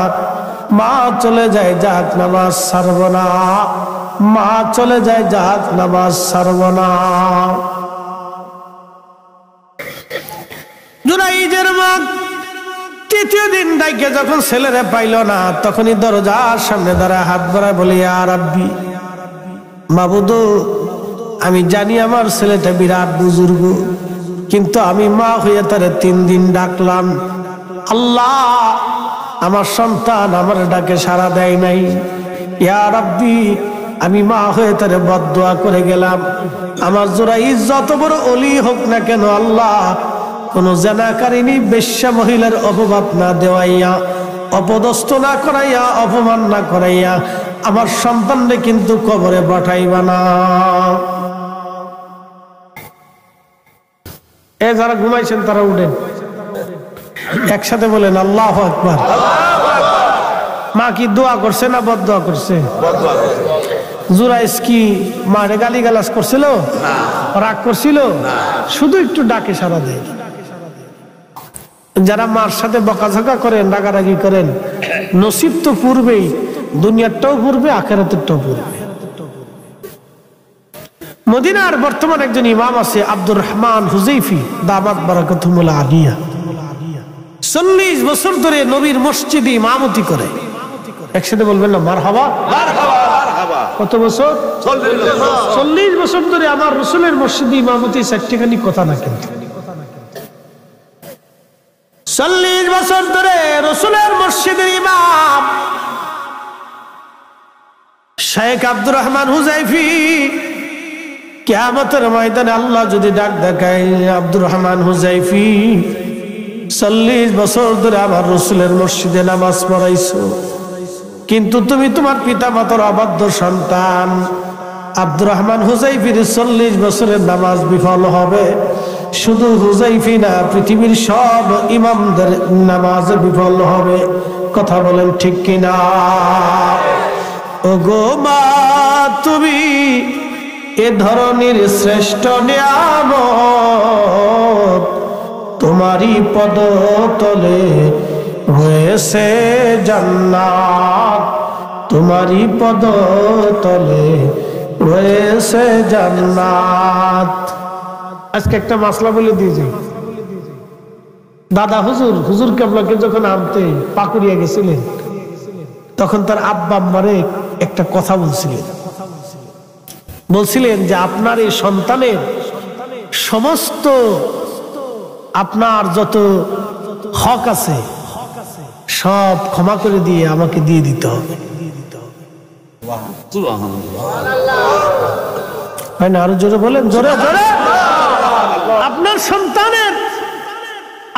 মা চলে যায় যাক, নামাজ ছাড়ব না, মা চলে যায় যাক, নামাজ ছাড়ব না। জুরাইজের মা তৃতীয় দিন ডাইকে যখন ছেলেরে পাইল না, তখনই দরজার সামনে দাঁড়ায় হাত বাড়ায় বলি, ইয়া রাব্বি, মাবুদু, আমি জানি আমার ছেলেটা বিরাট বুজুর্গ, কিন্তু আমি মা হয়ে তারে 3 দিন ডাকলাম, আল্লাহ আমার সন্তান আমার ডাকে সাড়া দেয় নাই। ইয়া রাব্বি, আমি মা হয়ে তারে বদদুয়া করে গেলাম, আমার জোরাইজ যত বড় ওলি হোক না কেন আল্লাহ, কোন জেনাকারিনী বেশ্যা মহিলার অপবাদ না দেওয়াইয়া, অপদস্থ না করাইয়া, অপমান না করাইয়া আমার সন্তানরে কিন্তু কবরে পাঠাইবা না। এ যারা ঘুমাইছেন তারা উঠেন, একসাথে বলেন আল্লাহু আকবার। মা কি দোয়া করছে না বদদুয়া করছে? জুরাইজ কি মারে গালিগালাজ করছিল, রাগ করছিল? শুধু একটু ডাকে সারা দেয়। যারা মার সাথে বকাঝকা করেন, রাগারাগি করেন, নসিব তো পূর্বেই, দুনিয়ারটাও পূর্বে, আখিরাতেরটাও পূর্বে। মদিনার বর্তমান একজন ইমাম আছে আব্দুর রহমান হুযাইফি দামাত বারাকাতুহুল আলিয়া, 40 বছর ধরে নবীর মসজিদে ইমামতি করে। একসাথে বলবেন না মারহাবা। কত বছর? 40 বছর ধরে আমার রাসূলের মসজিদে ইমামতি। চারটিখানি কথা না, কিন্তু 40 বছর ধরে রাসূলের মসজিদের ইমাম শেখ আব্দুর রহমান হুযাইফি। কিয়ামতের ময়দানে আল্লাহ যদি ডাক দেখায়, আব্দুর রহমান হুযাইফি 40 বছর ধরে আমার রাসূলের মসজিদে নামাজ পড়াইছো, কিন্তু তুমি তোমার পিতা মাতার অবাধ্য সন্তান। আব্দুর রহমান হুযাইফির 40 বছরের নামাজ বিফল হবে। শুধু হুযাইফি না, পৃথিবীর সব ইমামদের নামাজ বিফল হবে। কথা বলেন ঠিক কিনা? ওগো মা, তুমি এ ধরনের শ্রেষ্ঠ নিয়ামত, তোমারই পদতলে রয়েছে জান্নাত, তোমারই পদতলে রয়েছে জান্নাত। আজকে একটা মাসলা বলে দিয়ে যাই। দাদা হুজুর কেবলাকে যখন আনতে পাকুড়িয়া গেছিলেন, তখন তার আব্বা আম্মারে একটা কথা বলছিলেন যে আপনার এই সন্তানের সমস্ত আপনার যত হক আছে সব ক্ষমা করে দিয়ে আমাকে দিয়ে দিতে হবে। না আরো জোরে বলেন, জোরে জোরে। আপনার সন্তানের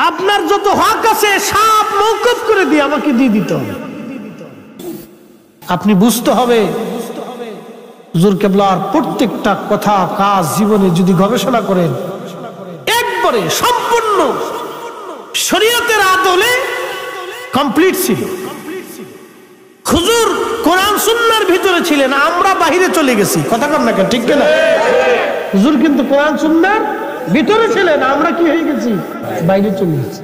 আপনার যত হক আছে সব মওকুফ করে দিয়ে আমাকে দিয়ে দিতে হবে। আপনি বুঝতে হবে হুজুর কেবলার প্রত্যেকটা কথা কাজ জীবনে যদি গবেষণা করেন, একবারে সম্পূর্ণ শরীয়তের আদলে কমপ্লিট ছিল। হুজুর কোরআন সুন্নাহর ভিতরে ছিলেন, আমরা বাহিরে চলে গেছি। কথা কন না কেন, ঠিক না? হুজুর কিন্তু কোরআন সুন্নাহর ভিতরে ছিলেন, আমরা কি হয়ে গেছি? বাইরে চলে গেছি।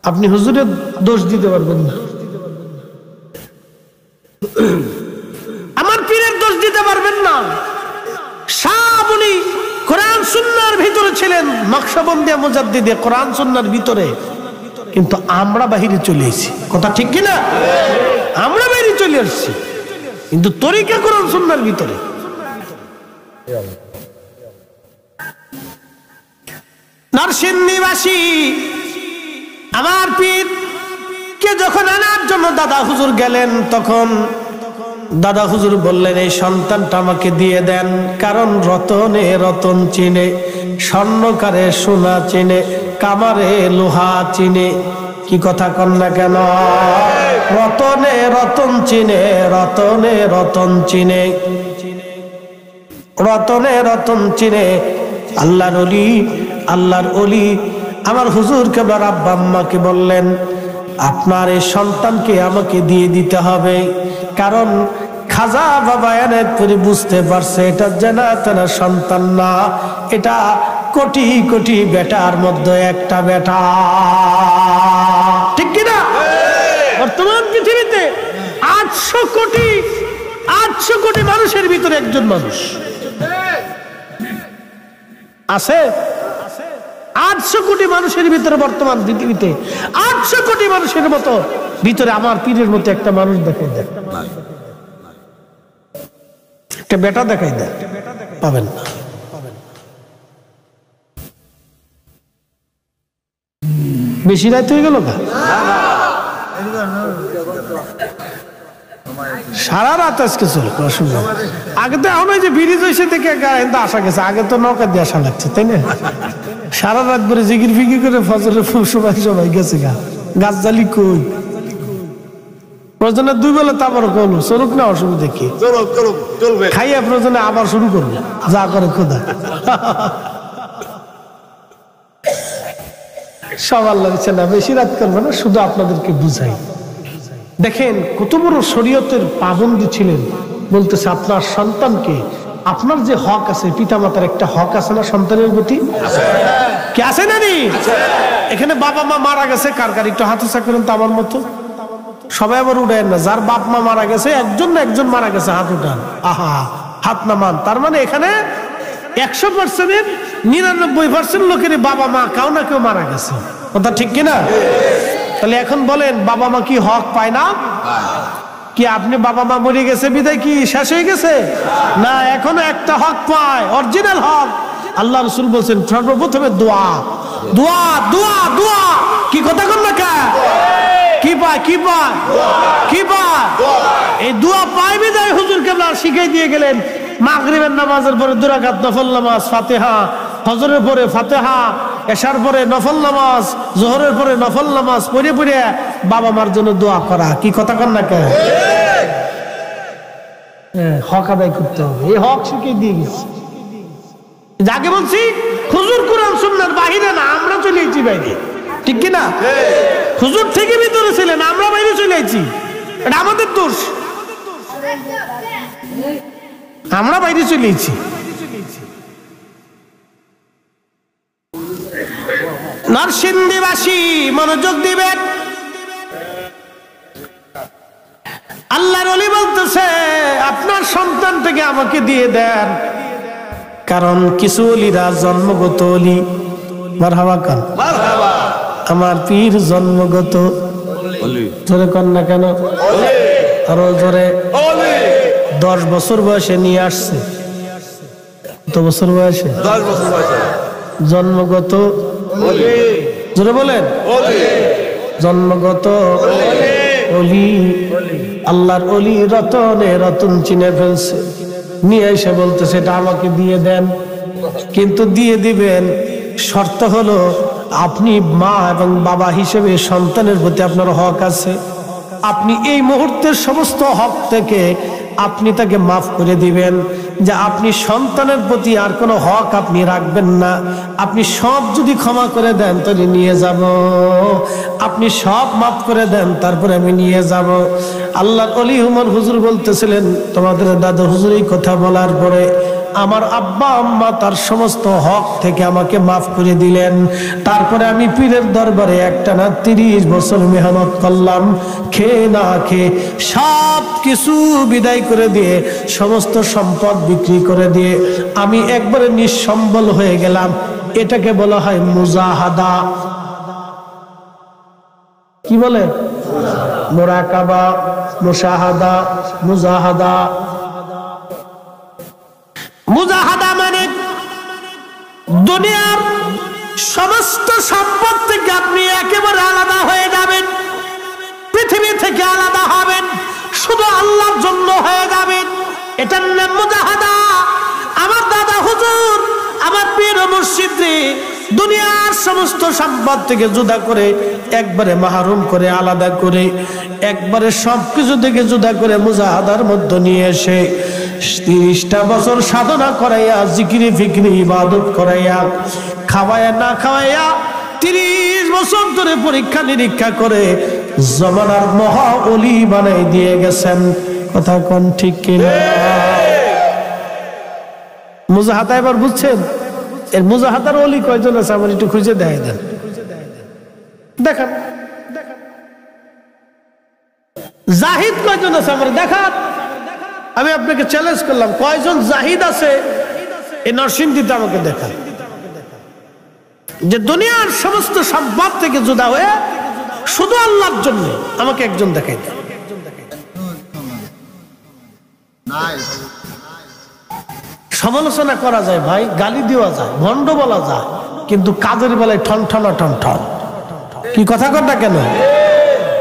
আপনি হুজুরের দোষ দিতে পারবেন না, আমার পীরের দোষ দিতে পারবেন না। সব উনি কোরআন সুন্নাহর ভিতরে ছিলেন, নকশবন্দিয়া মুজাদ্দিদে কোরআন সুন্নাহর ভিতরে, কিন্তু আমরা বাহিরে চলে এসেছি। কথা ঠিক কিনা? আমরা বাইরে চলে আসছি, কিন্তু তরিকা কোরআন সুন্নাহর ভিতরে। নরসিংদীবাসী আমার পীর কে যখন আনার জন্য দাদা হুজুর গেলেন, তখন দাদা হুজুর বললেন এই সন্তানটা আমাকে দিয়ে দেন, কারণ রতনে রতন চিনে, স্বর্ণকারে সোনা চিনে, কামারে লোহা চিনে। কি কথা কন না কেন? রতনে রতন চিনে, রতনে রতন চিনে, রতনে রতন চিনে। আল্লাহর ওলি, আল্লাহর ওলি আমার হুজুর কেবলার আব্বা আম্মাকে বললেন আপনার এই সন্তানকে আমাকে দিয়ে দিতে হবে, কারণ খাজা বাবা এনায়েত পীর বুঝতে পারছে এটা জানা তেনা সন্তান না, এটা কোটি কোটি বেটার মধ্যে একটা বেটা। ঠিক কিনা? বর্তমান পৃথিবীতে 800 কোটি মানুষের ভিতরে একজন মানুষ আছে। 800 কোটি মানুষের ভিতরে বর্তমান পৃথিবীতে 800 কোটি মানুষের মতো ভিতরে আমার পীরের মতো একটা মানুষ দেখাই দেয়, একটা বেটা দেখাই দেয়, পাবেন না। বেশি রাত হয়ে গেল না? সারা রাত আজকে চলবে, অসুবিধা নেই। আগে তো এখন ওই যে ব্রিজ হয়েছে দেখে কিন্তু আসা গেছে, আগে তো নৌকা দিয়ে আসা লাগছে, তাই না? সারা রাত ধরে জিকির ফিকির করে ফজরের সবাই গেছে গাছ জালি কই প্রয়োজনে 2 বেলা তারপর করলো চলুক না, অসুবিধা কি? চলবে খাইয়া প্রয়োজনে আবার শুরু করবো যা করে খোদা। সব আল্লাহ ইচ্ছা না, বেশি রাত করবে না, শুধু আপনাদেরকে বুঝাই। দেখেন কত বড় শরীয়তের পাবন্দি ছিলেন। বলতেছে আপনার সন্তানকে, আপনার যে হক আছে, পিতামাতার একটা হক আছে না সন্তানের প্রতি? কি আছে না? এখানে বাবা মা মারা গেছে, কার কার একটু হাত উঁচা করেন তো আমার মতো। সবাই আবার উঠেন না, যার বাপ মা মারা গেছে, একজন না একজন মারা গেছে, হাত উঠান। আহা, হাত নামান। তার মানে এখানে 100%-এর 99% লোকেরই বাবা মা কেউ না কেউ মারা গেছে, কথা ঠিক কিনা? তাহলে এখন বলেন, বাবা মা কি হক পায় না? কি আপনি বাবা মা মরে গেছে বিদায় কি শেষ হয়ে গেছে? না, এখনো একটা হক পায়, অরিজিনাল হক। আল্লাহ রাসূল বলছেন সর্বপ্রথমে দোয়া, দোয়া, দোয়া, দোয়া। কি কথা কন না কা? কি পায়? কি পায়? কি পায়? এই দোয়া পায় বিদায় হুজুর কেবলা শিখাই দিয়ে গেলেন। মাগরিবের নামাজের পরে 2 রাকাত নফল নামাজ, ফাতিহা, ফজরের পরে ফাতিহা, এশার পরে নফল নামাজ, যোহরের পরে নফল নামাজ পড়ে পড়ে বাবা মার জন্য দোয়া করা। কি কথা কন না কে? হক আদায় করতে হবে, এই হক শিখিয়ে দিয়ে গেছে। যাকে বলছি হুজুর কুরআন সুন্নাহর বাহিরে না, আমরা চলে এসেছি বাইরে, ঠিক কিনা? হুজুর থেকে ভিতরে ছিলেন, আমরা বাইরে চলে এসেছি, এটা আমাদের দোষ। আমরা বাইরে চলে এসেছি। নরসিংদীবাসী মনোযোগ দিবেন। আল্লাহর ওলি বলতেছে আপনার সন্তানটাকে আমাকে দিয়ে দেন, কারণ কিছু ওলিরা জন্মগত ওলি। মারহাবা কান, আমার পীর জন্মগত জোরে কন না কেন? আরো জোরে। 10 বছর বয়সে নিয়ে আসছে। কত বছর বয়সে? 10 বছর বয়সে জন্মগত জোরে বলেন, জন্মগত ওলি। আল্লাহর ওলি রতনে রতন চিনে ফেলছে, নিয়ে এসে বলতেছে এটা আমাকে দিয়ে দেন। কিন্তু দিয়ে দিবেন, শর্ত হলো আপনি মা এবং বাবা হিসেবে সন্তানের প্রতি আপনার হক আছে। আপনি এই মুহূর্তের সমস্ত হক থেকে আপনি তাকে মাফ করে দিবেন, যে আপনি সন্তানের প্রতি আর কোনো হক আপনি রাখবেন না। আপনি সব যদি ক্ষমা করে দেন তাহলে নিয়ে যাব, আপনি সব মাফ করে দেন তারপরে আমি নিয়ে যাব। আল্লাহর ওলি উমর হুজুর বলতেছিলেন, তোমাদের দাদা হুজুর এই কথা বলার পরে আমার আব্বা আম্মা তার সমস্ত হক থেকে আমাকে মাফ করে দিলেন। তারপরে আমি পীরের দরবারে একটানা 30 বছর মেহনত করলাম, খেয়ে না খেয়ে সব কিছু বিদায় করে দিয়ে, সমস্ত সম্পদ বিক্রি করে দিয়ে আমি একবারে নিঃসম্বল হয়ে গেলাম। এটাকে বলা হয় মুজাহাদা। কি বলে? মুরাকাবা, মুশাহাদা, মুজাহাদা। মুজাহাদা মানে দুনিয়ার সমস্ত সম্পদ থেকে আপনি একেবারে আলাদা হয়ে যাবেন, পৃথিবী থেকে আলাদা হবেন, শুধু আল্লাহর জন্য হয়ে যাবেন। এটার নাম মুজাহাদা। আমার দাদা হুজুর, আমার পীর মুর্শিদ দুনিয়ার সমস্ত সম্পদ থেকে জুদা করে, একবারে মাহরুম করে, আলাদা করে, একবারে সবকিছু থেকে জুদা করে মুজাহাদার মধ্যে নিয়ে এসে 30টা বছর সাধনা করাইয়া, জিকিরি ফিকিরি ইবাদত করাইয়া, খাওয়াইয়া না খাওয়াইয়া 30 বছর ধরে পরীক্ষা নিরীক্ষা করে জমানার মহা ওলি বানাই দিয়ে গেছেন। কথা কোন ঠিক কিনা? মুজাহাদা এবার বুঝছেন? এর মুজাহাদার ওলি কয়জন আছে আমার একটু খুঁজে দেয় দেন, দেখান। জাহিদ কয়জন আছে আমার দেখান। আমি আপনাকে চ্যালেঞ্জ করলাম, কয়জন জাহিদ আছে এই নরসিংদীতে আমাকে দেখান, যে দুনিয়ার সমস্ত সম্পদ থেকে জুদা হয়ে শুধু আল্লাহর জন্য। আমাকে একজন দেখাই দেন। সমালোচনা করা যায় ভাই, গালি দেওয়া যায়, ভণ্ড বলা যায়, কিন্তু কাজের বেলায় ঠন ঠন ঠন ঠন। কি কথা কর না কেন?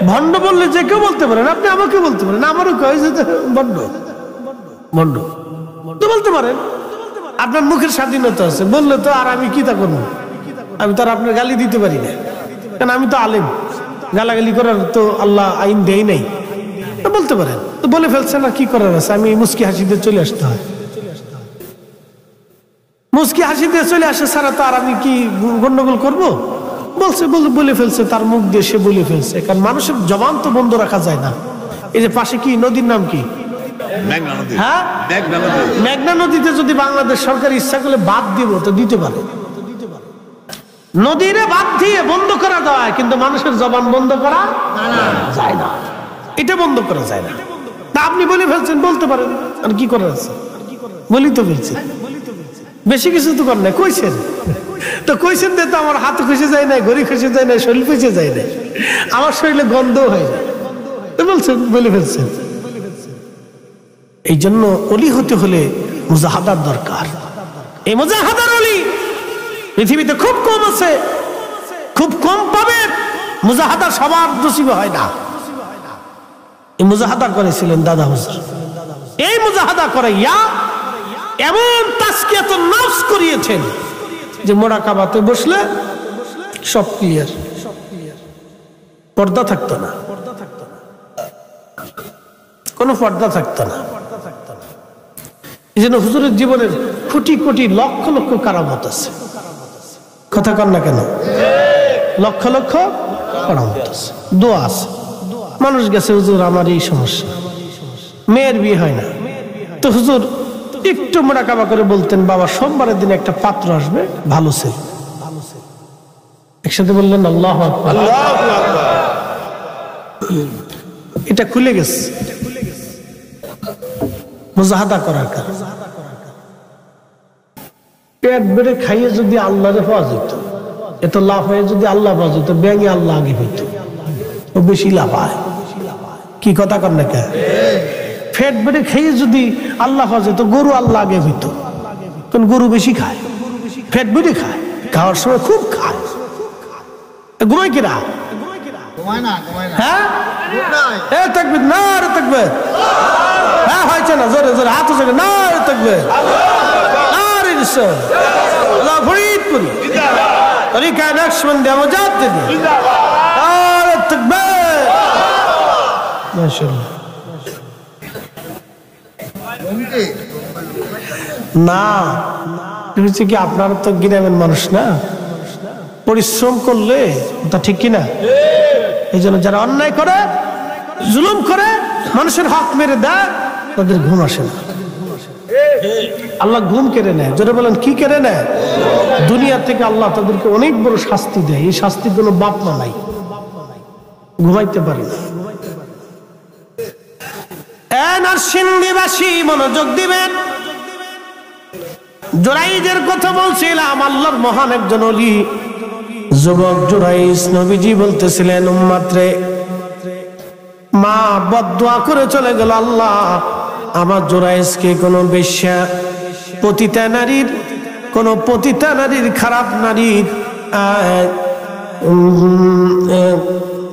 ভণ্ড বললে যে কেউ বলতে পারেন, আপনি আমাকে বলতে পারেন, আমারও কয় যে ভণ্ড ভণ্ড তো বলতে পারেন, আপনার মুখের স্বাধীনতা আছে, বললে তো আর আমি কি তা করবো, আমি তো আর আপনার গালি দিতে পারি না, কারণ আমি তো আলেম, গালাগালি করার তো আল্লাহ আইন দেয় নাই। বলতে পারেন, তো বলে ফেলছেন আর কি করার আছে, আমি মুস্কি হাসিতে চলে আসতে হয়, মুস্কি হাসিতে চলে আসে ছাড়া তো আর আমি কি গন্ডগোল করবো? বলছে বলে ফেলছে, তার মুখ দিয়ে সে বলে ফেলছে, কারণ মানুষের জবান তো বন্ধ রাখা যায় না। এই যে পাশে কি নদীর নাম কি? হ্যাঁ, মেঘনা নদীতে যদি বাংলাদেশ সরকার ইচ্ছা করলে বাদ দিব তো দিতে পারে, নদীরে বাদ দিয়ে বন্ধ করা যায়, কিন্তু মানুষের জবান বন্ধ করা যায় না, এটা বন্ধ করা যায় না। তা আপনি বলে ফেলছেন, বলতে পারেন, আর কি করার আছে, বলি তো ফেলছেন, বেশি কিছু তো কর নাই, কইছেন তো কইছেন দিয়ে তো আমার হাত খুশি যায় নাই, ঘড়ি খুশি যায় নাই, শরীর খুশি যায় নাই, আমার শরীরে গন্ধ হয়ে যায়, তো বলছেন, বলে ফেলছেন। এই জন্য অলি হতে হলে মুজাহাদার দরকার। এই মুজাহাদার অলি পৃথিবীতে খুব কম আছে, খুব কম পাবে। মুজাহাদা সবার নসিবে হয় না। এই মুজাহাদা করেছিলেন দাদা হুজুর। এই মুজাহাদা করাইয়া এমন তাসকিয়াতুন নফস করিয়েছেন যে মুরাকাবাতে বসলে সব ক্লিয়ার, পর্দা থাকতো না, কোনো পর্দা থাকতো না। এই জন্য হুজুরের জীবনের কোটি কোটি লক্ষ লক্ষ কারামত আছে, কথা কন না কেন, লক্ষ লক্ষ কারামত আছে, দোয়া আছে। মানুষ গেছে, হুজুর আমার এই সমস্যা, মেয়ের বিয়ে হয় না, তো হুজুর একটু মুরাকাবা করে বলতেন, বাবা সোমবারের দিন একটা পাত্র আসবে, ভালো ছেলে, একসাথে বললেন আল্লাহু আকবার। এটা খুলে গেছে মুজাহাদা করার কারণে। পেট বেড়ে খাইয়ে যদি আল্লাহরে পাওয়া যেত, এত লাভ হয়ে যদি আল্লাহ পাওয়া যেত, ব্যাঙে আল্লাহ আগে হইত, ও বেশি লাভ হয়। কি কথা কর না কেন? পেট বেড়ে খাইয়ে যদি আল্লাহ পাওয়া যেত, গরু আল্লাহ আগে হইত, কারণ গরু বেশি খায়, পেট বেড়ে খায়, খাওয়ার সময় খুব খায়। ঘুমাই কিনা? হ্যাঁ, থাকবে না, থাকবে, হ্যাঁ হয়েছে না, জোরে জোরে হাত উঠে না, থাকবে ফরিদপুরি তরিকায় নকশবন্দি আমজাদ দিদি আর থাকবে মাশাআল্লাহ। না হচ্ছে কি, আপনারা তো গ্রামের মানুষ না, পরিশ্রম করলে তা ঠিক কিনা? এই জন্য যারা অন্যায় করে, জুলুম করে, মানুষের হক মেরে দেয়, তাদের ঘুম আসে না। আল্লাহ ঘুম কেড়ে নেয়। যারা বলেন কি কেড়ে নেয়? দুনিয়া থেকে আল্লাহ তাদেরকে অনেক বড় শাস্তি দেয়, এই শাস্তির কোনো বাপ মা নাই, ঘুমাইতে পারে না। নরসিংদীবাসী মনোযোগ দিবেন, জুরাইজের কথা বলছিলাম, আল্লাহর মহান একজন ওলি যুবক জুরাইজ, নবীজি বলতেছিলেন উম্মত রে, মা বদদুয়া করে চলে গেল, আল্লাহ আমার জুরাইজকে কোনো বেশ্যা, পতিতা নারীর, কোনো পতিতা নারীর, খারাপ নারীর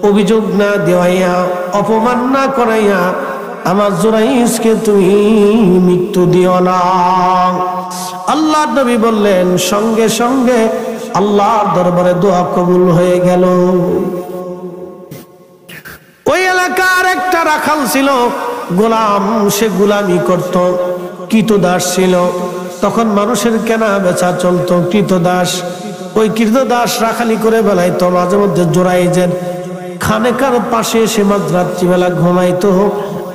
অভিযোগ না দেওয়াইয়া, অপমান না করাইয়া আমার জুরাইজকে তুমি মৃত্যু দিও না। আল্লাহর নবী বললেন, সঙ্গে সঙ্গে আল্লাহর দরবারে দোয়া কবুল হয়ে গেল। ওই এলাকার একটা রাখাল ছিল, গোলাম, সে গোলামি করত, কৃতদাস ছিল। তখন মানুষের কেনা বেচা চলতো, কৃতদাস, ওই কৃতদাস রাখালি করে বেলাইতো। মাঝে মধ্যে জুরাইজের খানেকার পাশে এসে মাঝরাত্রিবেলা ঘুমাইতো,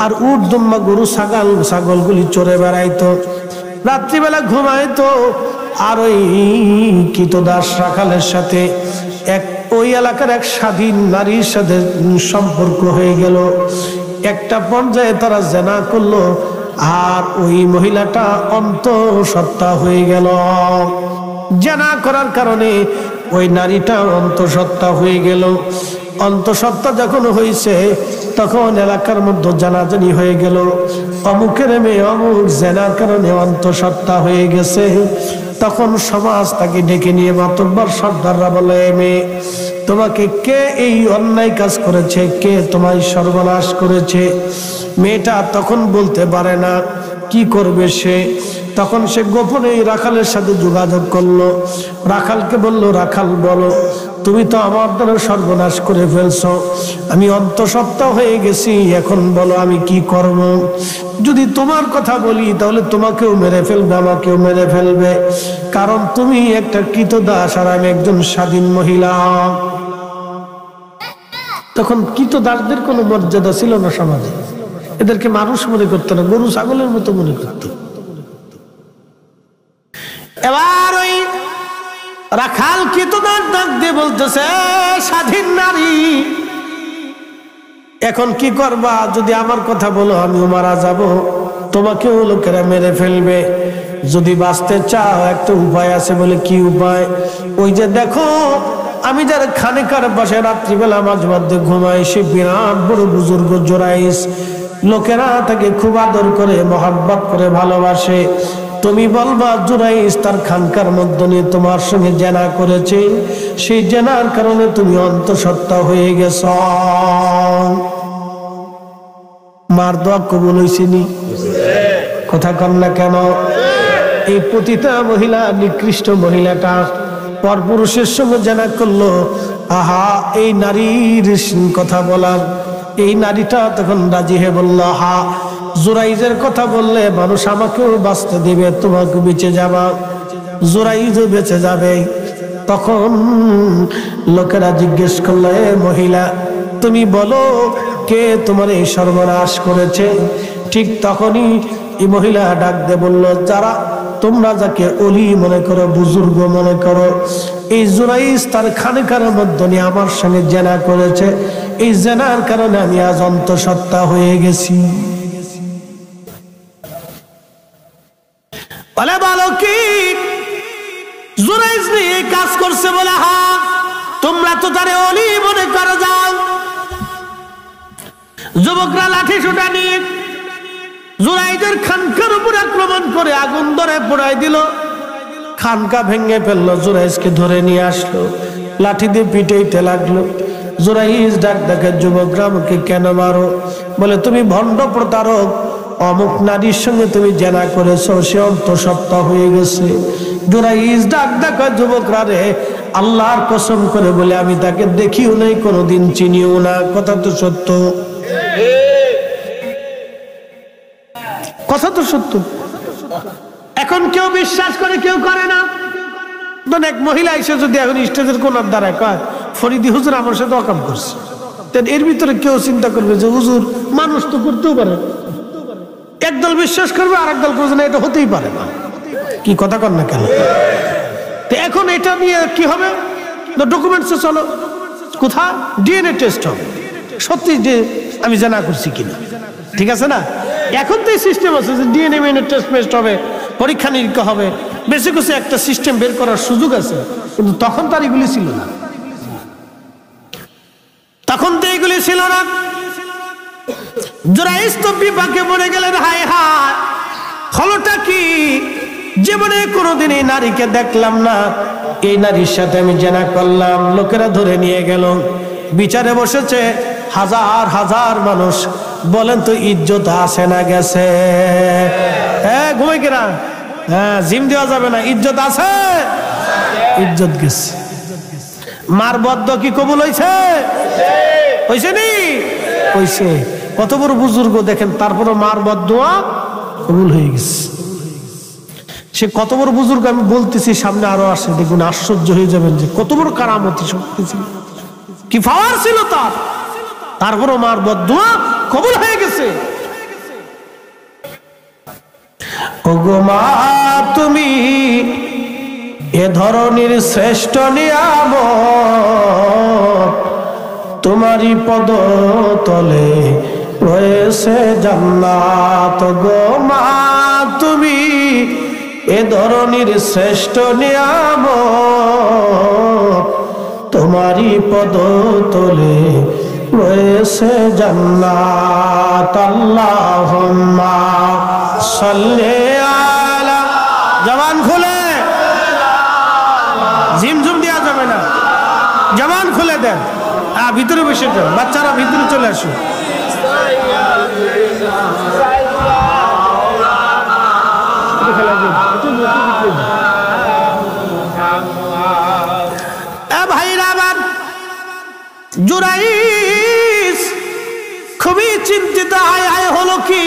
আর উট দুম্বা গরু ছাগলগুলি চড়ে বেড়াইতো, রাত্রিবেলা ঘুমাইতো। আর ওই কৃতদাস রাখালের সাথে ওই এলাকার এক স্বাধীন নারীর সাথে সম্পর্ক হয়ে গেল। একটা পর্যায়ে তারা জেনা করলো, আর ওই মহিলাটা অন্তঃসত্ত্বা হয়ে গেল। জেনা করার কারণে ওই নারীটা অন্তঃসত্ত্বা হয়ে গেল। অন্তঃসত্ত্বা যখন হয়েছে, তখন এলাকার মধ্যে জানাজানি হয়ে গেল, অমুকের মেয়ে অমুক জেনার কারণে অন্তঃসত্ত্বা হয়ে গেছে। তখন সমাজ তাকে ডেকে নিয়ে মাতব্বর সর্দাররা বলে, মেয়ে তোমাকে কে এই অন্যায় কাজ করেছে, কে তোমায় সর্বনাশ করেছে? মেয়েটা তখন বলতে পারে না, কি করবে সে? তখন সে গোপনে রাখালের সাথে যোগাযোগ করলো। রাখালকে বলল, রাখাল বলো, তুমি তো আমার দ্বারা সর্বনাশ করে ফেলছো, আমি অন্তঃসত্ত্বা হয়ে গেছি, এখন বলো আমি কি করব? যদি তোমার কথা বলি তাহলে তোমাকেও মেরে ফেলবে, আমাকেও মেরে ফেলবে, কারণ তুমি একটা কৃতদাস আর আমি একজন স্বাধীন মহিলা। তখন কৃতদাসদের কোনো মর্যাদা ছিল না সমাজে, এদেরকে মানুষ মনে করতো না, গরু ছাগলের মতো মনে করত। এবার ওই রাখাল কৃতদাস ডাক দিয়ে বলতেছে, স্বাধীন নারী এখন কি করবা? যদি আমার কথা বলো আমিও মারা যাব, তোমাকেও লোকেরা মেরে ফেলবে। যদি বাঁচতে চাও একটা উপায় আছে। বলে কি উপায়? ওই যে দেখো আমি যার খানেকার পাশে রাত্রিবেলা মাঝে মধ্যে ঘুমাই, সে বিরাট বড় বুজুর্গ জোরাইস, লোকেরা তাকে খুব আদর করে, মহব্বত করে ভালোবাসে। তুমি বলবা জুরাইস তার খানকার মধ্যে নিয়ে তোমার সঙ্গে জেনা করেছে, সেই জেনার কারণে তুমি অন্তঃসত্ত্বা হয়ে গেছ। মার দোয়া কবুল হইছেনি? কথা কন না কেন? এই পতিতা মহিলা, নিকৃষ্ট মহিলাটা পরপুরুষের সঙ্গে জেনা করলো। আহা, এই নারীর কথা বলার, এই নারীটা তখন রাজি হয়ে বলল, হা জুরাইজের কথা বললে মানুষ আমাকেও বাঁচতে দিবে, তোমাকে বেঁচে যাবা, জুরাইজও বেঁচে যাবে। তখন লোকেরা জিজ্ঞেস করলো, এ মহিলা তুমি বলো কে তোমার এই সর্বনাশ করেছে? ঠিক তখনই এই মহিলা ডাক দিয়ে বলল, যারা তোমরা যাকে অলি মনে করো, বুজুর্গ মনে করো, এই জুরাইজ তার খানেকার মধ্যে নিয়ে আমার সঙ্গে জেনা করেছে, এই জেনার কারণে আমি আজ অন্তঃসত্ত্বা হয়ে গেছি। বলে বলো কি জুরাইজ নিয়ে কাজ করছে? বলে হ্যাঁ। তোমরা তো তারে অলি মনে করো, যাও। যুবকরা লাঠি সোটা নিয়ে জুরাইজের খানকার উপর আক্রমণ করে আগুন ধরে পোড়াই দিল, খানকা ভেঙে ফেললো, জুরাইজকে ধরে নিয়ে আসলো, লাঠি দিয়ে পিটাইতে লাগলো। জুরাইজ ডাক ডাকে, যুবকরা আমাকে কেন মারো? বলে তুমি ভণ্ড প্রতারক, অমুক নারীর সঙ্গে তুমি জেনা করেছো, সে অন্তঃসত্ত্বা হয়ে গেছে। জুরাইজ ডাক ডাকা, যুবকরা রে আল্লাহর কসম করে বলে আমি তাকে দেখিও নাই, কোনোদিন চিনিও না। কথা তো সত্য, কথা তো সত্য। এখন কেউ বিশ্বাস করে, কেউ করে না। এক মহিলা এসে যদি এখন স্টেজের কোনার দ্বারা কয়, ফরিদি হুজুর আমার সাথে অকাম করছে, এর ভিতরে কেউ চিন্তা করবে যে হুজুর মানুষ তো করতেও পারে। একদল বিশ্বাস করবে, আর একদল করবে না, এটা হতেই পারে না। কি কথা কর না কেন? এখন এটা নিয়ে কি হবে? ডকুমেন্টসে চলো, কোথায় ডিএনএ টেস্ট হবে, সত্যি যে আমি জানা করছি কিনা। ঠিক আছে না? এখন তো এই সিস্টেম আছে যে ডিএনএ টেস্ট হবে, পরীক্ষা নিরীক্ষা হবে, বেশি কিছু একটা সিস্টেম বের করার সুযোগ আছে। কিন্তু তখন তো আর এগুলি ছিল না, তখন তো এগুলি ছিল না। জুরাইজ তো বিপাকে পড়ে গেলেন, হায় হায় হলোটা কি? জীবনে কোনোদিন এই নারীকে দেখলাম না, এই নারীর সাথে আমি জেনা করলাম, লোকেরা ধরে নিয়ে গেল, বিচারে বসেছে হাজার হাজার মানুষ। বলেন তো ইজ্জত আছে না গেছে? হ্যাঁ, ঘুমাই কিনা? হ্যাঁ, জিম দেওয়া যাবে না, ইজ্জত আছে, ইজ্জত গেছে। মার বদ্ধ কি কবুল হয়েছে? হয়েছে নি? হয়েছে। কত বড় বুজুর্গ দেখেন, তারপরে মার বদদোয়া কবুল হয়ে গেছে। সে কত বড় বুজুর্গ আমি বলতেছি, সামনে আরো আসে, দেখুন আশ্চর্য হয়ে যাবেন যে কত বড় কারামতি শক্তি ছিল, কি পাওয়ার ছিল তার। তারপরে মার বদদোয়া কবুল হয়ে গেছে। ওগো মা, তুমি এ ধরনের শ্রেষ্ঠ নিয়ামত, তোমারই পদ তলে রয়েছে জান্নাত। গো মা, তুমি এ ধরনের শ্রেষ্ঠ নিয়ামত, তোমারই পদ তলে রয়েছে জান্নাত। আল্লাহুম্মা সাল্লি আলা, জবান খুলে, ঝিমঝুম দেওয়া যাবে না, জবান খুলে হ্যাঁ ভিতরে বসে যাও, বাচ্চারা ভিতরে চলে আসো। ভাইরা আমার, জুরাইস খুবই চিন্তিত, হায় হায় হলো কি,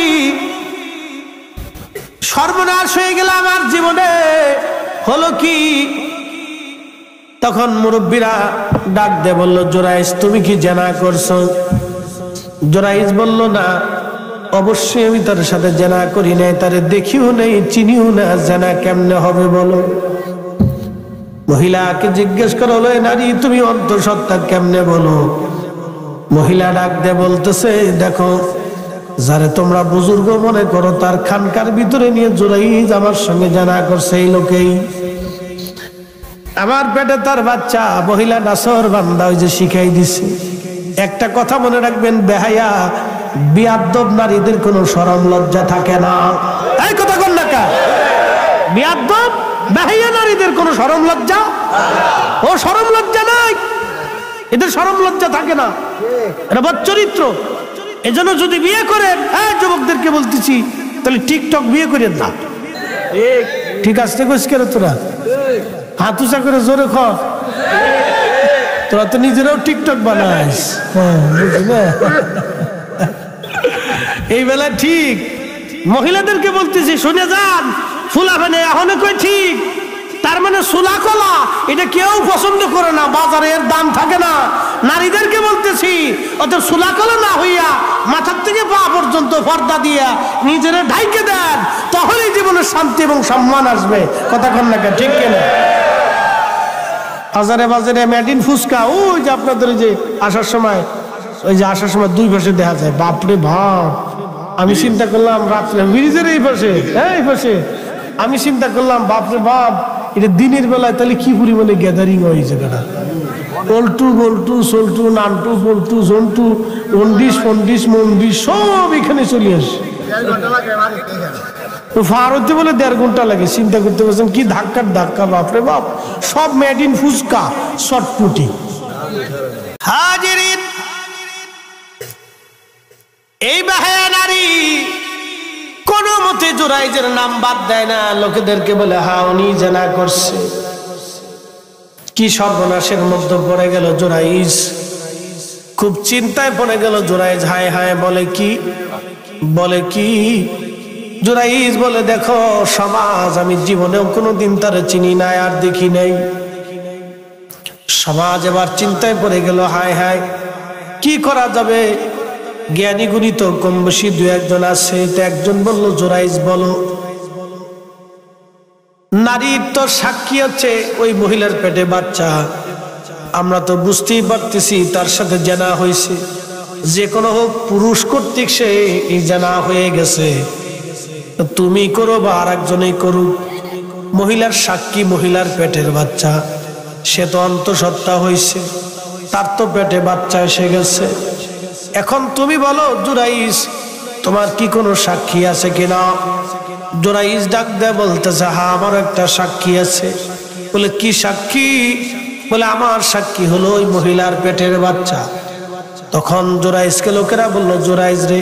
সর্বনাশ হয়ে গেল আমার জীবনে, হলো কি। তখন মুরব্বীরা ডাক দে বলল, জুরাইস তুমি কি জেনা করছো? জুরাইস বলল, না, অবশ্যই আমি তার সাথে জেনা করি নাই, তারে দেখিও নেই, চিনিও না, জেনা কেমনে হবে বলো? মহিলাকে জিজ্ঞেস করা হলো, নারী তুমি অন্তঃসত্ত্বা কেমনে বলো? মহিলা ডাক দে বলতেছে, দেখো, যারে তোমরা বুজুর্গ মনে করো তার খানকার ভিতরে নিয়ে জুরাইস আমার সঙ্গে জানা করছে এই লোকেই। আমার পেটে তার বাচ্চা, মহিলা নাসর বান্দা ওই যে শিখাই দিছে। একটা কথা মনে রাখবেন, বেহায়া বিয়াদ্দব নারীদের কোনো শরম লজ্জা থাকে না। এই কথা কোন না, বিয়াদ্দব বেহায়া নারীদের কোনো শরম লজ্জা, ও শরম লজ্জা নাই, এদের শরম লজ্জা থাকে না, এটা বচ্চরিত্র। এজন্য যদি বিয়ে করেন, হ্যাঁ যুবকদেরকে বলতেছি, তাহলে টিকটক বিয়ে করেন না। ঠিক আছে কেন তোরা হাত উঁচা করে জোরে খ, তোরা তো নিজেরাও টিকটক বানাইস। এই বেলা ঠিক মহিলাদেরকে বলতেছি, শুনে যান, ফুলা মানে এখনো কই ঠিক, তার মানে সুলা কলা এটা কেউ পছন্দ করে না, বাজারে এর দাম থাকে না। নারীদেরকে বলতেছি, অত সুলা কলা না হইয়া মাথার থেকে পা পর্যন্ত পর্দা দিয়া নিজেরা ঢাইকে দেন, তখনই জীবনের শান্তি এবং সম্মান আসবে। কথা কন না, ঠিক কিনা? বাজারে বাজারে মেডিন ফুচকা, ওই যে আপনাদের যে আসার সময়, ওই যে আসার সময় দুই পাশে দেখা যায়, বাপরে বাপ। আমি চিন্তা করলাম রাত্রে ব্রিজের এই পাশে আমি চিন্তা করলাম, বাপরে বাপ, এটা দিনের বেলায় তাহলে কি পরিমাণে গ্যাদারিং হয়েছে, কেনা পল্টু বল্টু সোল্টু নান্টু পল্টু জন্টু অন্ডিস ফন্ডিস মন্দির সব এখানে চলে আসে। ফার হতে বলে 1.5 ঘন্টা লাগে। চিন্তা করতে পারছেন কি ধাক্কার ধাক্কা, বাপরে বাপ, সব মেড ইন ফুচকা শর্টপুটি। হাজিরিন, এই বাহায়া নারী কোন মতে জুরাইজের নাম বাদ দেয় না, লোকেদেরকে বলে হ্যাঁ উনি জেনা করছে। কি সর্বনাশের মধ্যে পড়ে গেল জুরাইজ, খুব চিন্তায় পড়ে গেল জুরাইজ। হায় হায় বলে কি জুরাইজ বলে, দেখো সমাজ, আমি জীবনেও কোনোদিন তারে চিনি নাই আর দেখি নাই। সমাজ এবার চিন্তায় পড়ে গেল, হায় হায় কি করা যাবে? জ্ঞানী গুণী তো কম বেশি 2-1 আছে। তো একজন বলল, জুরাইজ বলো, নারীর তো সাক্ষী হচ্ছে ওই মহিলার পেটে বাচ্চা, আমরা তো বুঝতেই পারতেছি তার সাথে জানা হয়েছে, যে কোনো হোক পুরুষ কর্তৃক সে জানা হয়ে গেছে। তুমি করো বা আর একজনেই করুক, মহিলার সাক্ষী মহিলার পেটের বাচ্চা, সে তো অন্তঃসত্ত্বা হয়েছে, তার তো পেটে বাচ্চা এসে গেছে। এখন তুমি বলো জুরাইজ, তোমার কি কোনো সাক্ষী আছে কিনা? জুরাইজ ডাক দেয় বলতেছে, হ্যাঁ আমার একটা সাক্ষী আছে। বলে কি সাক্ষী? বলে আমার সাক্ষী হলো ওই মহিলার পেটের বাচ্চা। তখন জুরাইজকে লোকেরা বলল, জুরাইজ রে,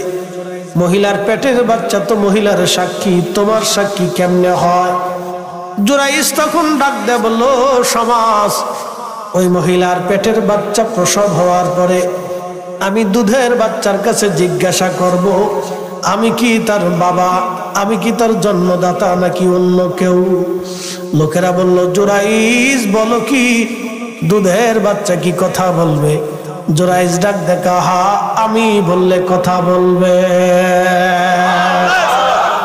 মহিলার পেটের বাচ্চা তো মহিলার সাক্ষী, তোমার সাক্ষী কেমনে হয়? জুরাইজ তখন ডাক দেয় বলল, সমাজ, ওই মহিলার পেটের বাচ্চা প্রসব হওয়ার পরে আমি দুধের বাচ্চার কাছে জিজ্ঞাসা করব, আমি কি তার বাবা, আমি কি তার জন্মদাতা নাকি অন্য কেউ? লোকেরা বলল, জুরাইজ বলো কি, দুধের বাচ্চা কি কথা বলবে? জুরাইজ ডাক দেখা, হা আমি বললে কথা বলবে।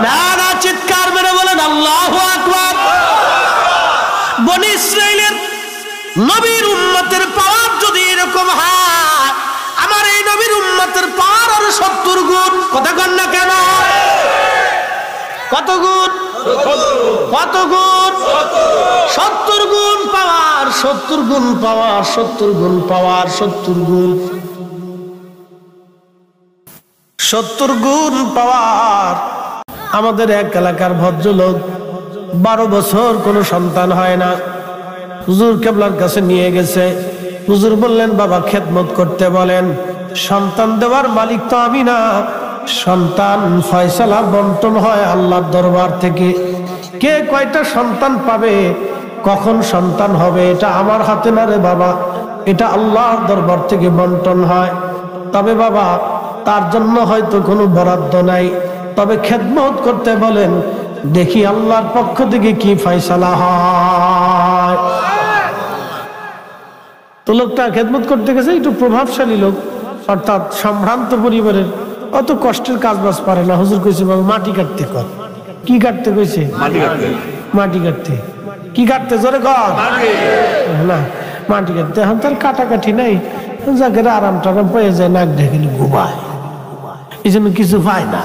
না না, চিৎকার মেরে বলেন আল্লাহু আকবার। বনি ইসরাইলের নবীর উম্মতের পাওয়ার যদি এরকম হয়, আমার এই নবীর উম্মতের পাওয়ার আরো 70 গুণ। কথা কন না কেন? কত গুণ? কত গুণ? 70 গুণ পাওয়ার, 70 গুণ পাওয়ার, 70 গুণ পাওয়ার, 70 গুণ, 70 গুণ পাওয়ার। আমাদের এক এলাকার ভদ্রলোক 12 বছর কোনো সন্তান হয় না, হুজুর কেবলার কাছে নিয়ে গেছে। হুজুর বললেন বাবা খেদমত করতে বলেন, সন্তান দেওয়ার মালিক তো আমি না, সন্তান ফয়সালা বন্টন হয় আল্লাহর দরবার থেকে। কে কয়টা সন্তান পাবে, কখন সন্তান হবে, এটা আমার হাতে না রে বাবা, এটা আল্লাহর দরবার থেকে বন্টন হয়। তবে বাবা তার জন্য হয়তো কোনো বরাদ্দ নাই, তবে খেদমত করতে বলেন, দেখি আল্লাহর পক্ষ থেকে কি ফয়সালা হয়। তো লোকটা খেদমত করতে গেছে, একটু প্রভাবশালী লোক, অর্থাৎ সম্ভ্রান্ত পরিবারের, অত কষ্টের কাজ বাজ পারে না। হুজুর কইছে বাবা মাটি কাটতে কর। কি কাটতে কইছে? মাটি কাটতে। মাটি কাটতে। কি কাটতে? জোরে কর না। মাটি কাটতে। এখন তার কাটাকাটি নাই, যাকে আরাম টারাম পেয়ে যায়, নাক ঢেকে ঘুমায়, এই জন্য কিছু পায় না।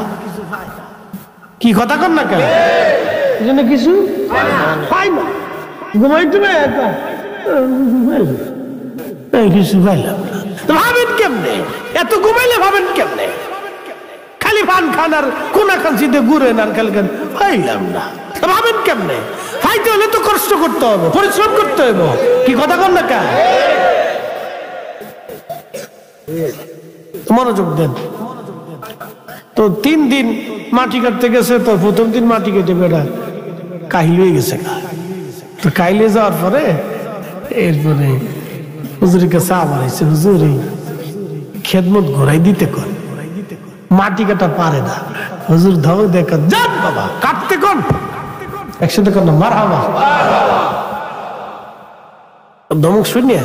কি কথা কর না কেন? এই জন্য কিছু পায় না, ঘুমাইতে কিছু পাইলাম না। ভাবেন কেমনে এত ঘুমাইলে? ভাবেন কেমনে? খালি পান খান আর কোনা কাঞ্চিতে ঘুরে না, খালি খান পাইলাম না। ভাবেন কেমনে? খাইতে হলে তো কষ্ট করতে হবে, পরিশ্রম করতে হবে। কি কথা কর না কেন? মনোযোগ দেন। তো 3 দিন মাটি কাটতে গেছে, তো প্রথম দিন মাটি কেটে বেড়া কাহিল হয়ে গেছে। তো কাইলে যাওয়ার পরে এরপরে হুজুরের কাছে আবার এসে, হুজুর খেদমত ঘোরাই দিতে কর, মাটি কাটা পারে না। হুজুর ধমক দেখ, যান বাবা কাটতে কোন একসাথে কর না, মার হাবা। ধমক শুনিয়ে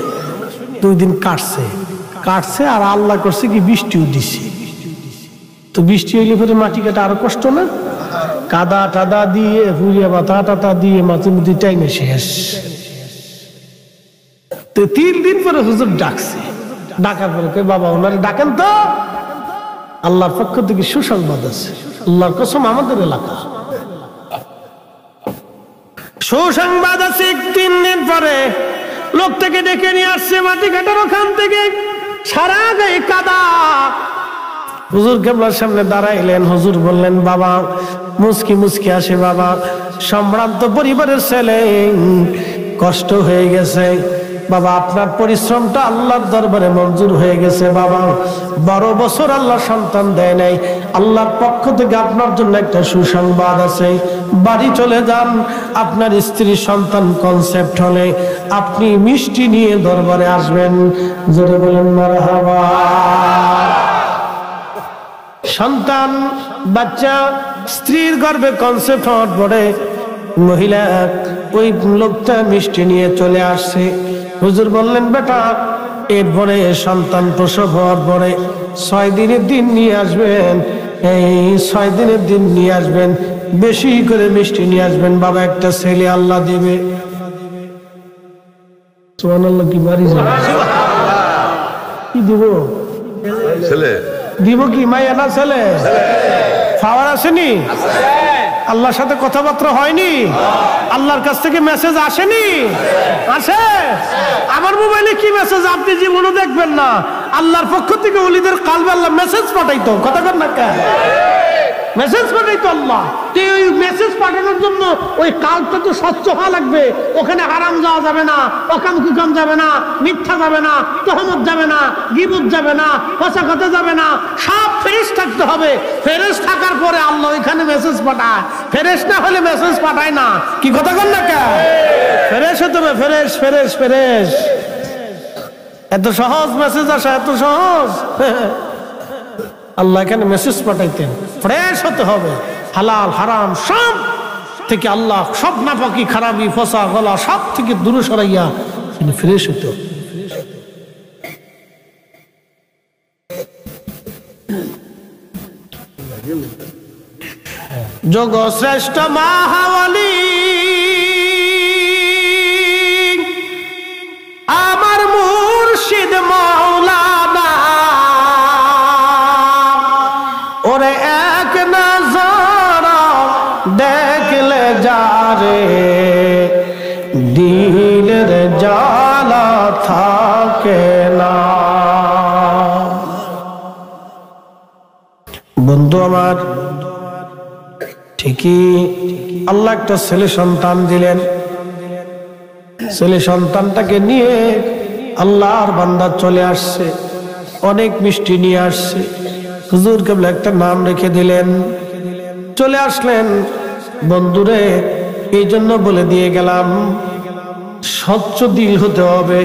2 দিন কাটছে আর আল্লাহ করছে কি বৃষ্টিও দিছে। তো বৃষ্টি হইলে পরে মাটি কাটা আরো কষ্ট না? কাদা টাদা দিয়ে ফুরিয়া মাথা টাতা দিয়ে মাঝে মধ্যে টাইমে শেষ। তো 3 দিন পরে হুজুর ডাকছে, ডাকার পরে বাবা ওনারে ডাকেন তো, আল্লাহর পক্ষ থেকে সুসংবাদ আছে। আল্লাহর কসম আমাদের এলাকা সুসংবাদ আছে। 3 দিন পরে লোকটাকে ডেকে নিয়ে আসছে মাটি কাটার ওখান থেকে, সারা গায়ে কাদা। হুজুর কেবলার সামনে দাঁড়াইলেন। হুজুর বললেন, বাবা মুস্কি মুস্কি আসে, বাবা সম্ভ্রান্ত পরিবারের ছেলে, কষ্ট হয়ে গেছে বাবা, আপনার পরিশ্রমটা আল্লাহর দরবারে মঞ্জুর হয়ে গেছে বাবা। 12 বছর আল্লাহ সন্তান দেয় নাই, আল্লাহর পক্ষ থেকে আপনার জন্য একটা সুসংবাদ আছে। বাড়ি চলে যান, আপনার স্ত্রী সন্তান কনসেপ্ট হলে আপনি মিষ্টি নিয়ে দরবারে আসবেন। জোরে বলেন মারহাবা। সন্তান বাচ্চা স্ত্রীর গর্ভে কনসেপ্ট হওয়ার পরে মহিলা ওই লোকটা মিষ্টি নিয়ে চলে আসছে। হুজুর বললেন, বেটা এরপরে সন্তান প্রসব হওয়ার পরে 6 দিনের দিন নিয়ে আসবেন, এই 6 দিনের দিন নিয়ে আসবেন, বেশি করে মিষ্টি নিয়ে আসবেন বাবা, একটা ছেলে আল্লাহ দিবে। সুবহানাল্লাহ। কি বাড়ি কি দিব? ছেলে দিব কি? মাইয়া না ছেলে? পাওয়ার আসেনি? আল্লাহর সাথে কথাবার্তা হয়নি? আল্লাহর কাছ থেকে মেসেজ আসেনি? আসে। আমার মোবাইলে কি মেসেজ আপনি জীবনে দেখবেন না। আল্লাহর পক্ষ থেকে ওলিদের কালবে আল্লাহ মেসেজ পাঠাইতো। কথা বল না কেন? মেসেজ পাঠাইতো আল্লাহ। ওই মেসেজ পাঠানোর জন্য ওই কালটা তো স্বচ্ছ হওয়া লাগবে। ওখানে হারাম যাওয়া যাবে না, অকাম কুকাম যাবে না, মিথ্যা যাবে না, তহমত যাবে না, গীবত যাবে না, পচা কথা যাবে না, সব ফ্রেশ থাকতে হবে। ফ্রেশ থাকার পরে আল্লাহ ওইখানে মেসেজ পাঠায়। ফ্রেশ না হলে মেসেজ পাঠায় না। কি কথা বল না কেন? ফ্রেশ হতে হবে, ফ্রেশ ফ্রেশ ফ্রেশ। এত সহজ মেসেজ আসা, এত সহজ। আল্লাহ এখানে মেসেজ পাঠাইতেন, ফ্রেশ হতে হবে। হালাল হারাম সব থেকে আল্লাহ সব নাপাকি খারাপি ফসা গলা সব থেকে দূরে সরাইয়া ফ্রেশ হতো। যোগ শ্রেষ্ঠ মাহাবলী আমার মুর্শিদ মাওলানা, ওরে এক নজর দেখলে যারে দিলের জ্বালা থাকে না। বন্ধু আমার, ঠিকই আল্লাহ একটা ছেলে সন্তান দিলেন। ছেলে সন্তানটাকে নিয়ে আল্লাহর বান্দা চলে আসছে, অনেক মিষ্টি নিয়ে আসছে। হুজুর কেবল একটা নাম রেখে দিলেন, চলে আসলেন। বন্ধুরে, এই জন্য বলে দিয়ে গেলাম, স্বচ্ছ দিল হতে হবে।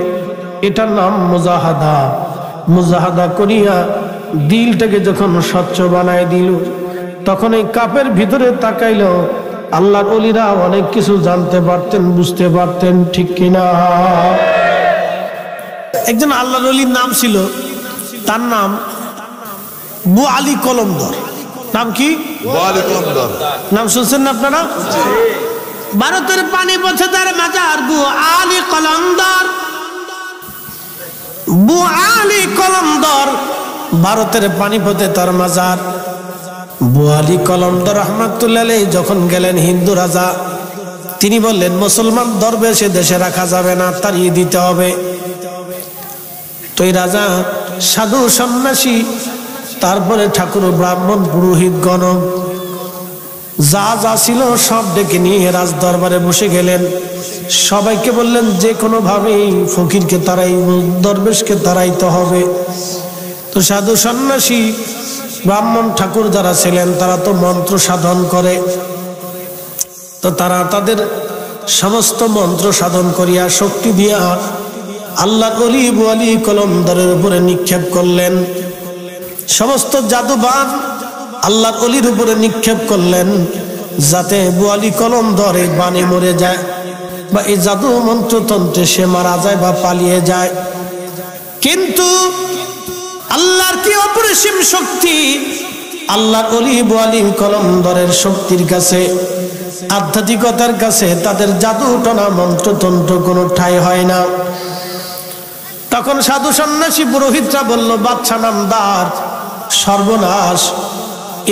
এটার নাম মুজাহাদা। মুজাহাদা করিয়া দিলটাকে যখন স্বচ্ছ বানায় দিল, তখন এই কাপের ভিতরে তাকাইল। আল্লাহর ওলিরা অনেক কিছু জানতে পারতেন, বুঝতে পারতেন, ঠিক কিনা? একজন আল্লাহর ওলির নাম ছিল, তার নাম বু আলী কলমদর। নাম কি? নাম শুনছেন না আপনারা? ভারতের পানিপথে তার মাজার বু আলী কলমদর। বু আলী কলমদর, ভারতের পানিপথে তার মাজার। বু আলী কলমদর রহমাতুল্লাহ আলাইহি যখন গেলেন হিন্দু রাজা, তিনি বললেন মুসলমান দরবেশে দেশে রাখা যাবে না, তাড়িয়ে দিতে হবে। তো এই রাজা সাধু সন্ন্যাসী, তারপরে ঠাকুর, ব্রাহ্মণ, পুরোহিত গণ যা যা ছিল সব ডেকে নিয়ে রাজ দরবারে বসে গেলেন। সবাইকে বললেন যে কোনো ভাবেই ফকিরকে তারাই, দরবেশকে তাড়াইতে হবে। তো সাধু সন্ন্যাসী, ব্রাহ্মণ, ঠাকুর যারা ছিলেন তারা তো মন্ত্র সাধন করে। তো তারা তাদের সমস্ত মন্ত্র সাধন করিয়া শক্তি দিয়া আল্লাহ ওলি বু আলী কলমদরের উপরে নিক্ষেপ করলেন। সমস্ত জাদুবান আল্লাহ ওলির উপরে নিক্ষেপ করলেন, যাতে বু আলী কলমদর এই বাণী মরে যায়, বা এই জাদু মন্ত্রতন্ত্রে সে মারা যায় বা পালিয়ে যায়। কিন্তু আল্লাহর কি অপরিসীম শক্তি! আল্লাহ ওলি বু আলী কলমদরের শক্তির কাছে, আধ্যাত্মিকতার কাছে তাদের জাদু টনা মন্ত্রতন্ত্র কোনো ঠাঁই হয় না। তখন সাধু সন্ন্যাসী পুরোহিতরা বলল, বাদশা নামদার, সর্বনাশ,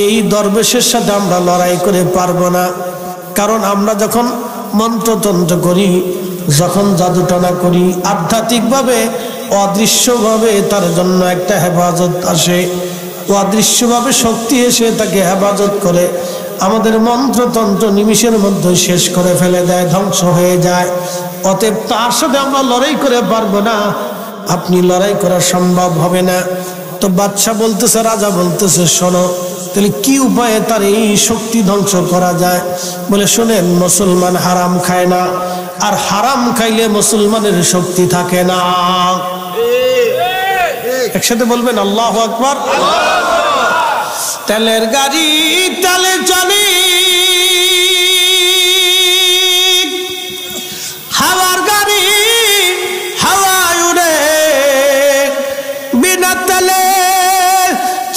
এই দরবেশের সাথে আমরা লড়াই করে পারবো না। কারণ আমরা যখন মন্ত্রতন্ত্র করি, যখন জাদুটনা করি, আধ্যাত্মিকভাবে অদৃশ্যভাবে তার জন্য একটা হেফাজত আসে, অদৃশ্যভাবে শক্তি এসে তাকে হেফাজত করে, আমাদের মন্ত্রতন্ত্র নিমিষের মধ্যে শেষ করে ফেলে দেয়, ধ্বংস হয়ে যায়। অতএব তার সাথে আমরা লড়াই করে পারবো না, আপনি লড়াই করা সম্ভব হবে না। তো বাদশা বলতেছে, রাজা বলতেছে, শোনো, তাহলে কি উপায়ে তার এই শক্তি ধ্বংস করা যায়? বলে, শোনেন, মুসলমান হারাম খায় না, আর হারাম খাইলে মুসলমানের শক্তি থাকে না। একসাথে বলবেন আল্লাহু আকবার। তেলের গাড়ি তেলে চলে, হাওয়ার গাড়ি হাওয়ায় উড়ে, বিনা তেলে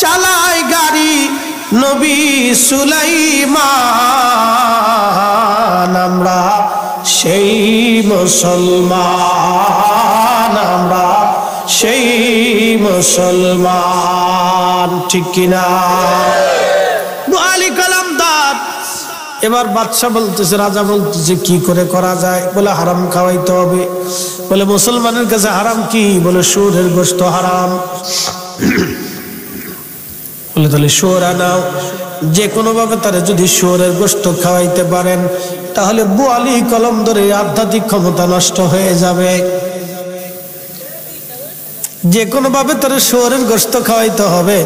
চালায় গাড়ি নবী সুলাইমান। আমরা সেই মুসলমান, আমরা সেই মুসলমান, ঠিক কিনা? বু আলী কলমদর। এবার বাদশা বলতেছে, রাজা বলতেছে, কি করে করা যায়? বলে, হারাম খাওয়াইতে হবে। বলে, মুসলমানের কাছে হারাম কি? বলে, শুয়োরের গোশত হারাম। বলে, তাহলে শুয়োর আনাও। যে কোনো ভাবে তারা যদি শুয়োরের গোশত খাওয়াইতে পারেন, তাহলে বু আলী কলমদরের আধ্যাত্মিক ক্ষমতা নষ্ট হয়ে যাবে। যে কোনো ভাবে তারা শুয়োরের গোশত খাওয়াইতে হবে,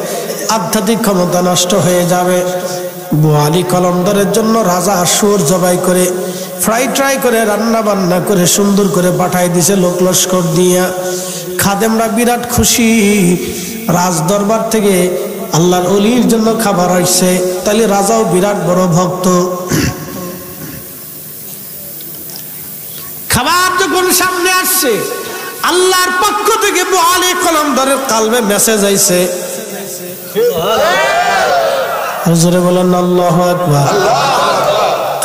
আধ্যাত্মিক ক্ষমতা নষ্ট হয়ে যাবে। বু আলী কলমদরের জন্য রাজা শুয়োর জবাই করে, ফ্রাই ট্রাই করে, রান্না বান্না করে সুন্দর করে পাঠাই দিছে লোক লস্কর দিয়া। খাদেমরা বিরাট খুশি, রাজ দরবার থেকে আল্লাহর ওলির জন্য খাবার আসছে, তাহলে রাজাও বিরাট বড় ভক্ত। খাবার যখন সামনে আসছে, আল্লাহর পক্ষ থেকে বু আলী কলমদরের কালবে মেসেজ আইছে। হুজুরে বলেন আল্লাহু আকবার।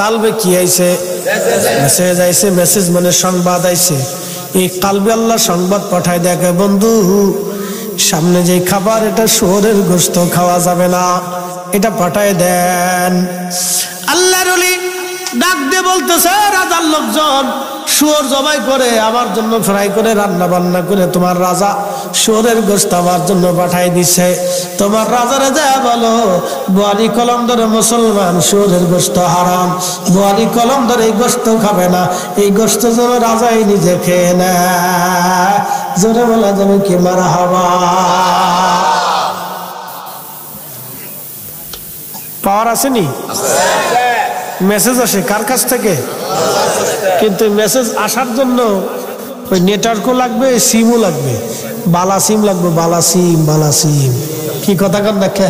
কালবে কি আইছে? মেসেজ আইছে। মেসেজ মানে সংবাদ আইছে। এই কালবে আল্লাহ সংবাদ পাঠায়, দেখে বন্ধু, সামনে যে খাবার, এটা শুয়োরের গোশত খাওয়া যাবে না, এটা পাঠায় দেন। আল্লাহর ওলি ডাক দিয়ে বলতেছে, রাজার লোকজন, শুয়োর জবাই করে আমার জন্য ফ্রাই করে রান্না বান্না করে তোমার রাজা শুয়োরের গোশত আমার জন্য পাঠাই দিছে। তোমার রাজারে যা বলো বোয়ালি কলম ধরে মুসলমান শুয়োরের গোশত হারাম, বোয়ালি কলম ধরে এই গোশত খাবে না, এই গোশত যেন রাজাই নিজে খেয়ে নেয়। জোরে বলা যাবে কি মারহাবা। পাওয়ার আসেনি? মেসেজ আসে কার কাছ থেকে? কিন্তু মেসেজ আসার জন্য ওই নেটওয়ার্কও লাগবে, সিমও লাগবে, বালা সিম লাগবে, বালা সিম, বালা সিম। কি কথা কন দেখে,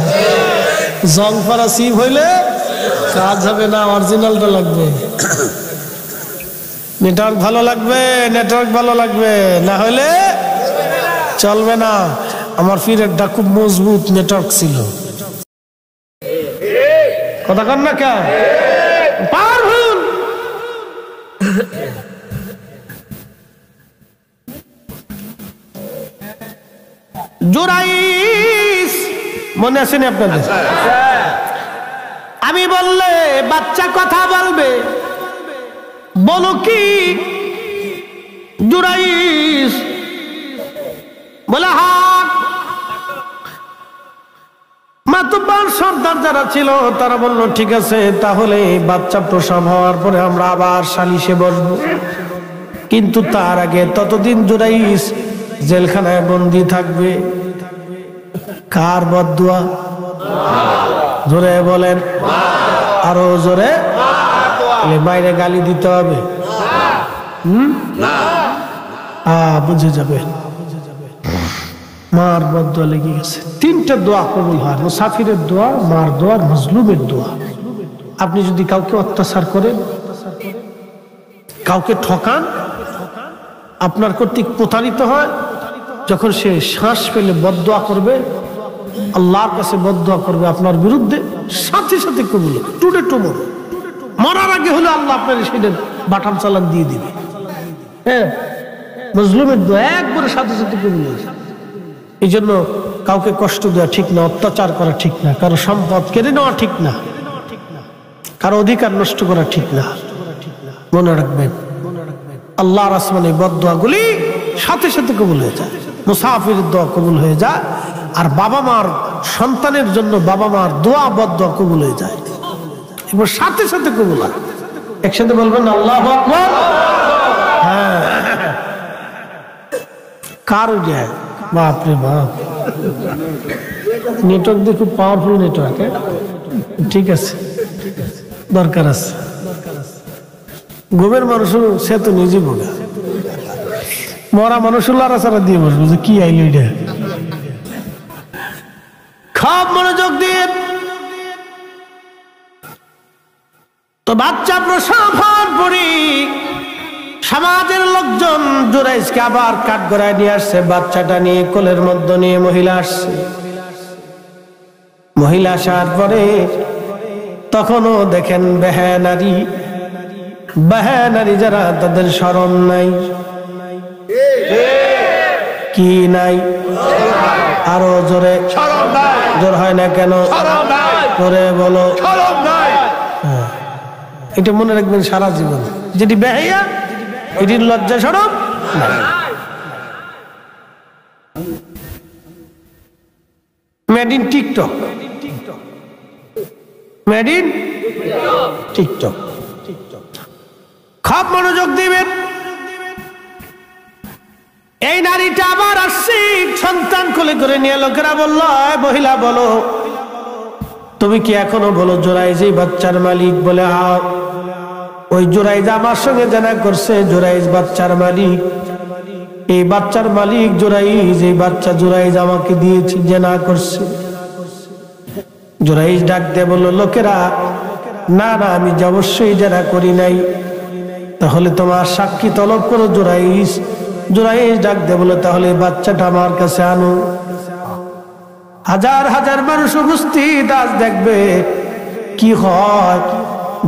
জং পরা সিম হইলে কাজ হবে না, অরিজিনালটা লাগবে। নেটওয়ার্ক ভালো লাগবে, নেটওয়ার্ক ভালো লাগবে, না হলে চলবে না। আমার ফিরেরটা খুব মজবুত নেটওয়ার্ক ছিল। কথা কন না কে পারভুল। জুরাইস মনে আসেনি আপনাদের? আমি বললে বাচ্চা কথা বলবে, বলো কি? জুরাইস বলে হাত। মাতব্বর সর্দার যারা ছিল তারা বলল ঠিক আছে, তাহলে বাচ্চা প্রসব হওয়ার পরে আমরা আবার সালিশে বসবো, কিন্তু তার আগে ততদিন জুরাইস জেলখানায় বন্দী থাকবে। কার বদদুয়া? জোরে বলেন, আরো জোরে। বাইরে গালি দিতে হবে? বুঝে যাবে। মার বদদুয়া লেগে গেছে। তিনটা দোয়া কবুল হয়, মুসাফিরের দোয়া, মার দোয়া, মজলুমের দোয়া। আপনি যদি কাউকে অত্যাচার করেন, কাউকে ঠকান, আপনার কর্তৃক প্রতারিত হয়, যখন সে শ্বাস পেলে বদদুয়া করবে, আল্লাহর কাছে বদদুয়া করবে আপনার বিরুদ্ধে, সাথে সাথে কবুল হবে। টুডে টুমোরো, মরার আগে হলে আল্লাহ আপনার সেদিন বাটাম চালান দিয়ে দিবে। হ্যাঁ, মজলুমের দোয়া একবারে সাথে সাথে কবুল হয়েছে। এই জন্য কাউকে কষ্ট দেওয়া ঠিক না, অত্যাচার করা ঠিক না, কারো সম্পদ কেড়ে নেওয়া ঠিক না, কারো অধিকার নষ্ট করা ঠিক না। মনে রাখবেন, আল্লাহর আসমানে বদদুয়াগুলি সাথে সাথে কবুল হয়ে যায়, মুসাফিরের দোয়া কবুল হয়ে যায়, আর বাবা মার সন্তানের জন্য বাবা মার দোয়া বদদুয়া কবুল হয়ে যায়, এবার সাথে সাথে কবুল হয়। একসাথে বলবেন আল্লাহু আকবার। হ্যাঁ, কার যায়? বাপরে বাপ, নেটওয়ার্ক দিয়ে খুব পাওয়ারফুল নেটওয়ার্ক। ঠিক আছে, দরকার আছে। ঘুমের মানুষও সে তো নিজে বোঝা, মরা মানুষও লড়াচড়া দিয়ে বসবো যে কি আইল এটা। খুব মনোযোগ দিয়ে তো বাচ্চা প্রসব হওয়ার পরই সমাজের লোকজন জুরাইজকে আবার কাঠগড়ায় নিয়ে আসছে। বাচ্চাটা নিয়ে কোলের মধ্যে নিয়ে মহিলা আসছে। মহিলা আসার পরে তখনও দেখেন বেহানারি, বেহানারি যারা, তাদের শরম নাই। কি নাই? আরো জোরে। জোর হয় না কেন? জোরে বলো। এটা মনে রাখবেন সারা জীবন। যেটি বেহাইয়া, এটির লজ্জা শরম নাই। Made in TikTok, made in TikTok. খুব মনোযোগ দিবেন। এই নারীটা আবার আসছে সন্তান কোলে করে নিয়ে। লোকেরা বলল, মহিলা বলো, তুমি কি এখনো বলো জুরাইজ এই বাচ্চার মালিক? বলে হ্যাঁ। ওই জুরাইজ আমার সঙ্গে জানা করছে, জুরাইজ বাচ্চার মালিক। এই বাচ্চার মালিক জুরাইজ, এই বাচ্চা জুরাইজ আমাকে দিয়েছে, জানা করছে। জুরাইজ ডাক দিয়ে বলল, লোকেরা, না না, আমি অবশ্যই জানা করি নাই। তাহলে তোমার সাক্ষী তলব করো। জুরাইজ জুরাইজ ডাক দিয়ে বলল, তাহলে বাচ্চাটা আমার কাছে আনো। হাজার হাজার মানুষ উপস্থিত, আজ দেখবে কি হয়।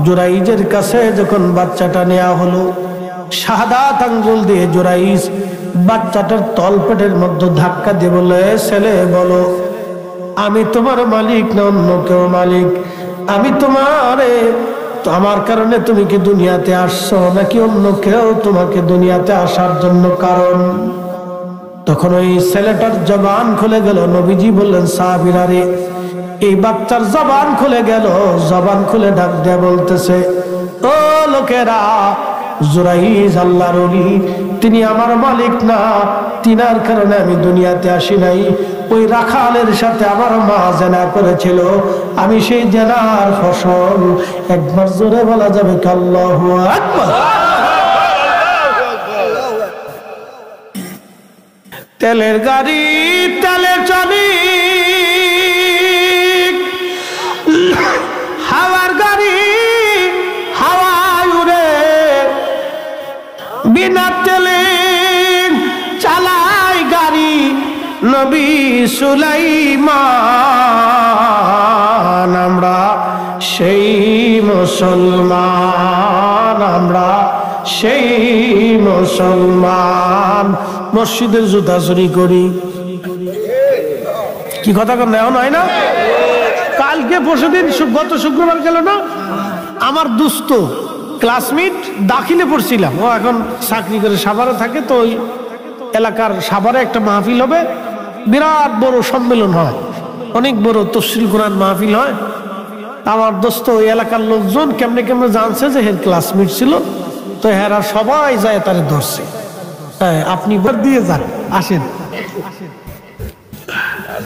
জুরাইজের কাছে যখন বাচ্চাটা নেওয়া হলো, শাহাদাত আঙ্গুল দিয়ে জুরাইজ বাচ্চাটার তলপেটের মধ্যে ধাক্কা দিয়ে বলল, ছেলে বলো, আমি তোমার মালিক না অন্য কেউ মালিক? আমি তোমারে তো আমার কারণে তুমি কি দুনিয়াতে আসছো নাকি অন্য কেউ তোমাকে দুনিয়াতে আসার জন্য কারণ? তখন ওই ছেলেটার জবান খুলে গেল। নবীজি বললেন, সাহাবীরা রে, এই বাচ্চার জবান খুলে গেল। জবান খুলে ডাক দেয়া বলতেছে, ও লোকেরা, জুরাইজ আল্লাহর ওলি, তিনি আমার মালিক না, তিনার কারণে আমি দুনিয়াতে আসি নাই। ওই রাখালের সাথে আমার মা জেনা করেছিল, আমি সেই জেনার ফসল। একবার জোরে বলা যাবে কি আল্লাহু আকবার? তেলের গাড়ি তেলে চলি, হাওয়ার গাড়ি হাওয়ায় উড়ে, বিনা তেলে চালায় গাড়ি নবী সুলাইমান। আমরা সেই মুসলমান, আমরা সেই মুসলমান, মসজিদের জুতা চুরি করি। কি কথা কর নেওয়া নয় না? কালকে পরশুদিন গত শুক্রবার গেল না, আমার দুস্থ ক্লাসমেট দাখিলে পড়ছিলাম, ও এখন চাকরি করে সাভারে থাকে। তো ওই এলাকার সাভারে একটা মাহফিল হবে, বিরাট বড় সম্মেলন হয়, অনেক বড় তফসিল কোরআন মাহফিল হয়। আমার দোস্ত ওই এলাকার লোকজন কেমনে কেমনে জানছে যে হের ক্লাসমেট ছিল, তো হেরা সবাই যায় তারে ধরছে। হ্যাঁ, আপনি ভোট দিয়ে যান, আসেন।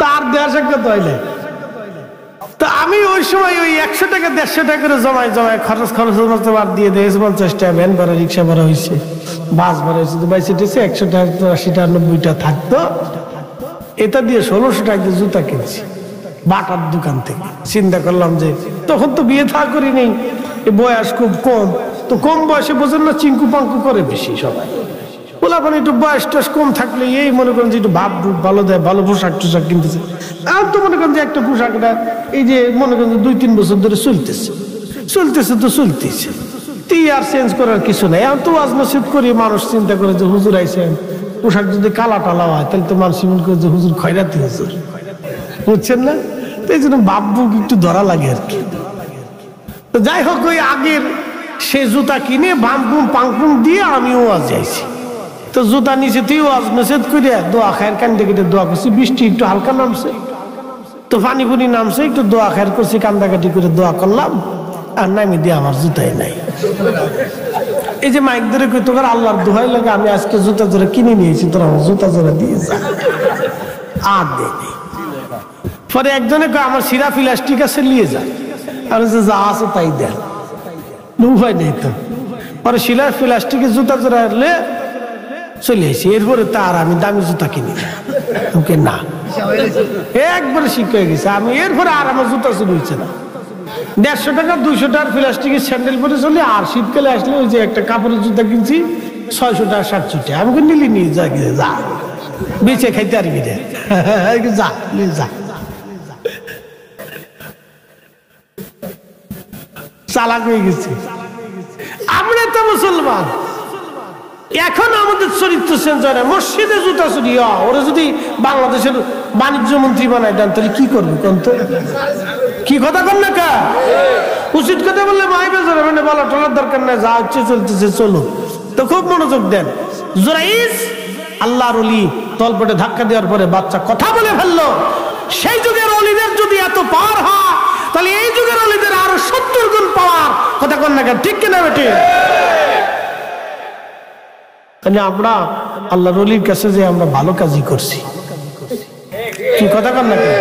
তার দেয়া সাক্ষাৎ হইলে তো আমি ওই সময় ওই 100 টাকা 150 টাকা করে জমায় জমায় খরচ বাদ দিয়ে 50 টাকা ভ্যান ভাড়া, রিক্সা ভাড়া হয়েছে, বাস ভাড়া হয়েছে, দুবাই সিটেছে 100 টাকা 80 টাকা 90 টাকা থাকতো। এটা দিয়ে 1600 টাকা দিয়ে জুতা কিনছি বাটার দোকান থেকে। চিন্তা করলাম যে তখন তো বিয়ে থা করি নেই, বয়স খুব কম, তো কম বয়সে বোঝেন না, চিঙ্কু পাঙ্কু করে বেশি সবাই। ওলাপান একটু বয়স টয়স কম থাকলে এই মনে করেন যে একটু ভাব ভালো দেয়, ভালো পোশাক টোশাক কিনতেছে। আর তো মনে করেন যে একটা পোশাকটা এই যে মনে করেন যে 2-3 বছর ধরে চলতেছে তো চলতেছে, আর চেঞ্জ করার কিছু নাই। এখন তো ওয়াজ নসিহত করি, মানুষ চিন্তা করে যে হুজুর আইছেন, পোশাক যদি কালা টালা হয় তাহলে তো মানুষ মনে করে যে হুজুর খয়রাতি হুজুর, বুঝছেন না? তো এই জন্য বাপবুক একটু ধরা লাগে আর কি। তো যাই হোক, ওই আগের সে জুতা কিনে বামপুম পাংপুম দিয়ে আমিও ওয়াজ যাইছি। তো জুতা নিচে তুই ওয়াজ নসিহত করে দোয়া খায়ের কান্দে কেটে দোয়া করছি। বৃষ্টি একটু হালকা নামছে, তো পানি পুনি নামছে, একটু দোয়া খায়ের করছি, কান্দাকাটি করে দোয়া করলাম, আর নামি দিয়ে আমার জুতাই নাই। এই যে মাইক ধরে কই তোর আল্লাহর দোহাই লাগে, আমি আজকে জুতা জোরে কিনে নিয়েছি, তোর আমার জুতা জোরে দিয়ে যা, আর দেয়নি। পরে একজনে কয় আমার সিরা প্লাস্টিক আছে নিয়ে যা, আর যা আছে তাই দেন, উপায় নেই তো। পরে শিলার প্লাস্টিকের জুতা জোড়া আনলে চলে আসি। এরপরে তার আমি দামি জুতা কিনি ওকে না, একবারে শিক্ষা হয়ে গেছে আমি। এরপরে আর আমার জুতা চুরি হচ্ছে না। 150 টাকা 200 টাকার প্লাস্টিকের স্যান্ডেল পরে চলি। আর শীতকালে আসলে ওই যে একটা কাপড়ের জুতা কিনছি 600 টাকা 700 টাকা, আমি নিলি নিয়ে যা যা বেঁচে খাইতে পারবি রে, যা যা। চালাক হয়ে গেছে আমরা তো মুসলমান। এখন আমাদের চরিত্র চেঞ্জ হয় না। মসজিদে জুতা চুরি, ওরা যদি বাংলাদেশের বাণিজ্য মন্ত্রী বানায় দেন তাহলে কি করবে কোন? তো কি কথা কন না কা উচিত কথা বললে মাই বেজার মানে বলা টলার দরকার নাই, যা হচ্ছে চলতেছে চলো। তো খুব মনোযোগ দেন। জুরাইজ আল্লাহর ওলি তলপটে ধাক্কা দেওয়ার পরে বাচ্চা কথা বলে ফেললো। সেই যুগের ওলিদের যদি এত পাওয়ার হয় তাহলে এই যুগের ওলিদের আরো 70 গুণ পাওয়ার। কথা কন না কেন, ঠিক কিনা বেটে? তাহলে আমরা আল্লাহর ওলির কাছে যে আমরা ভালো কাজই করছি, কি কথা কন না কেন?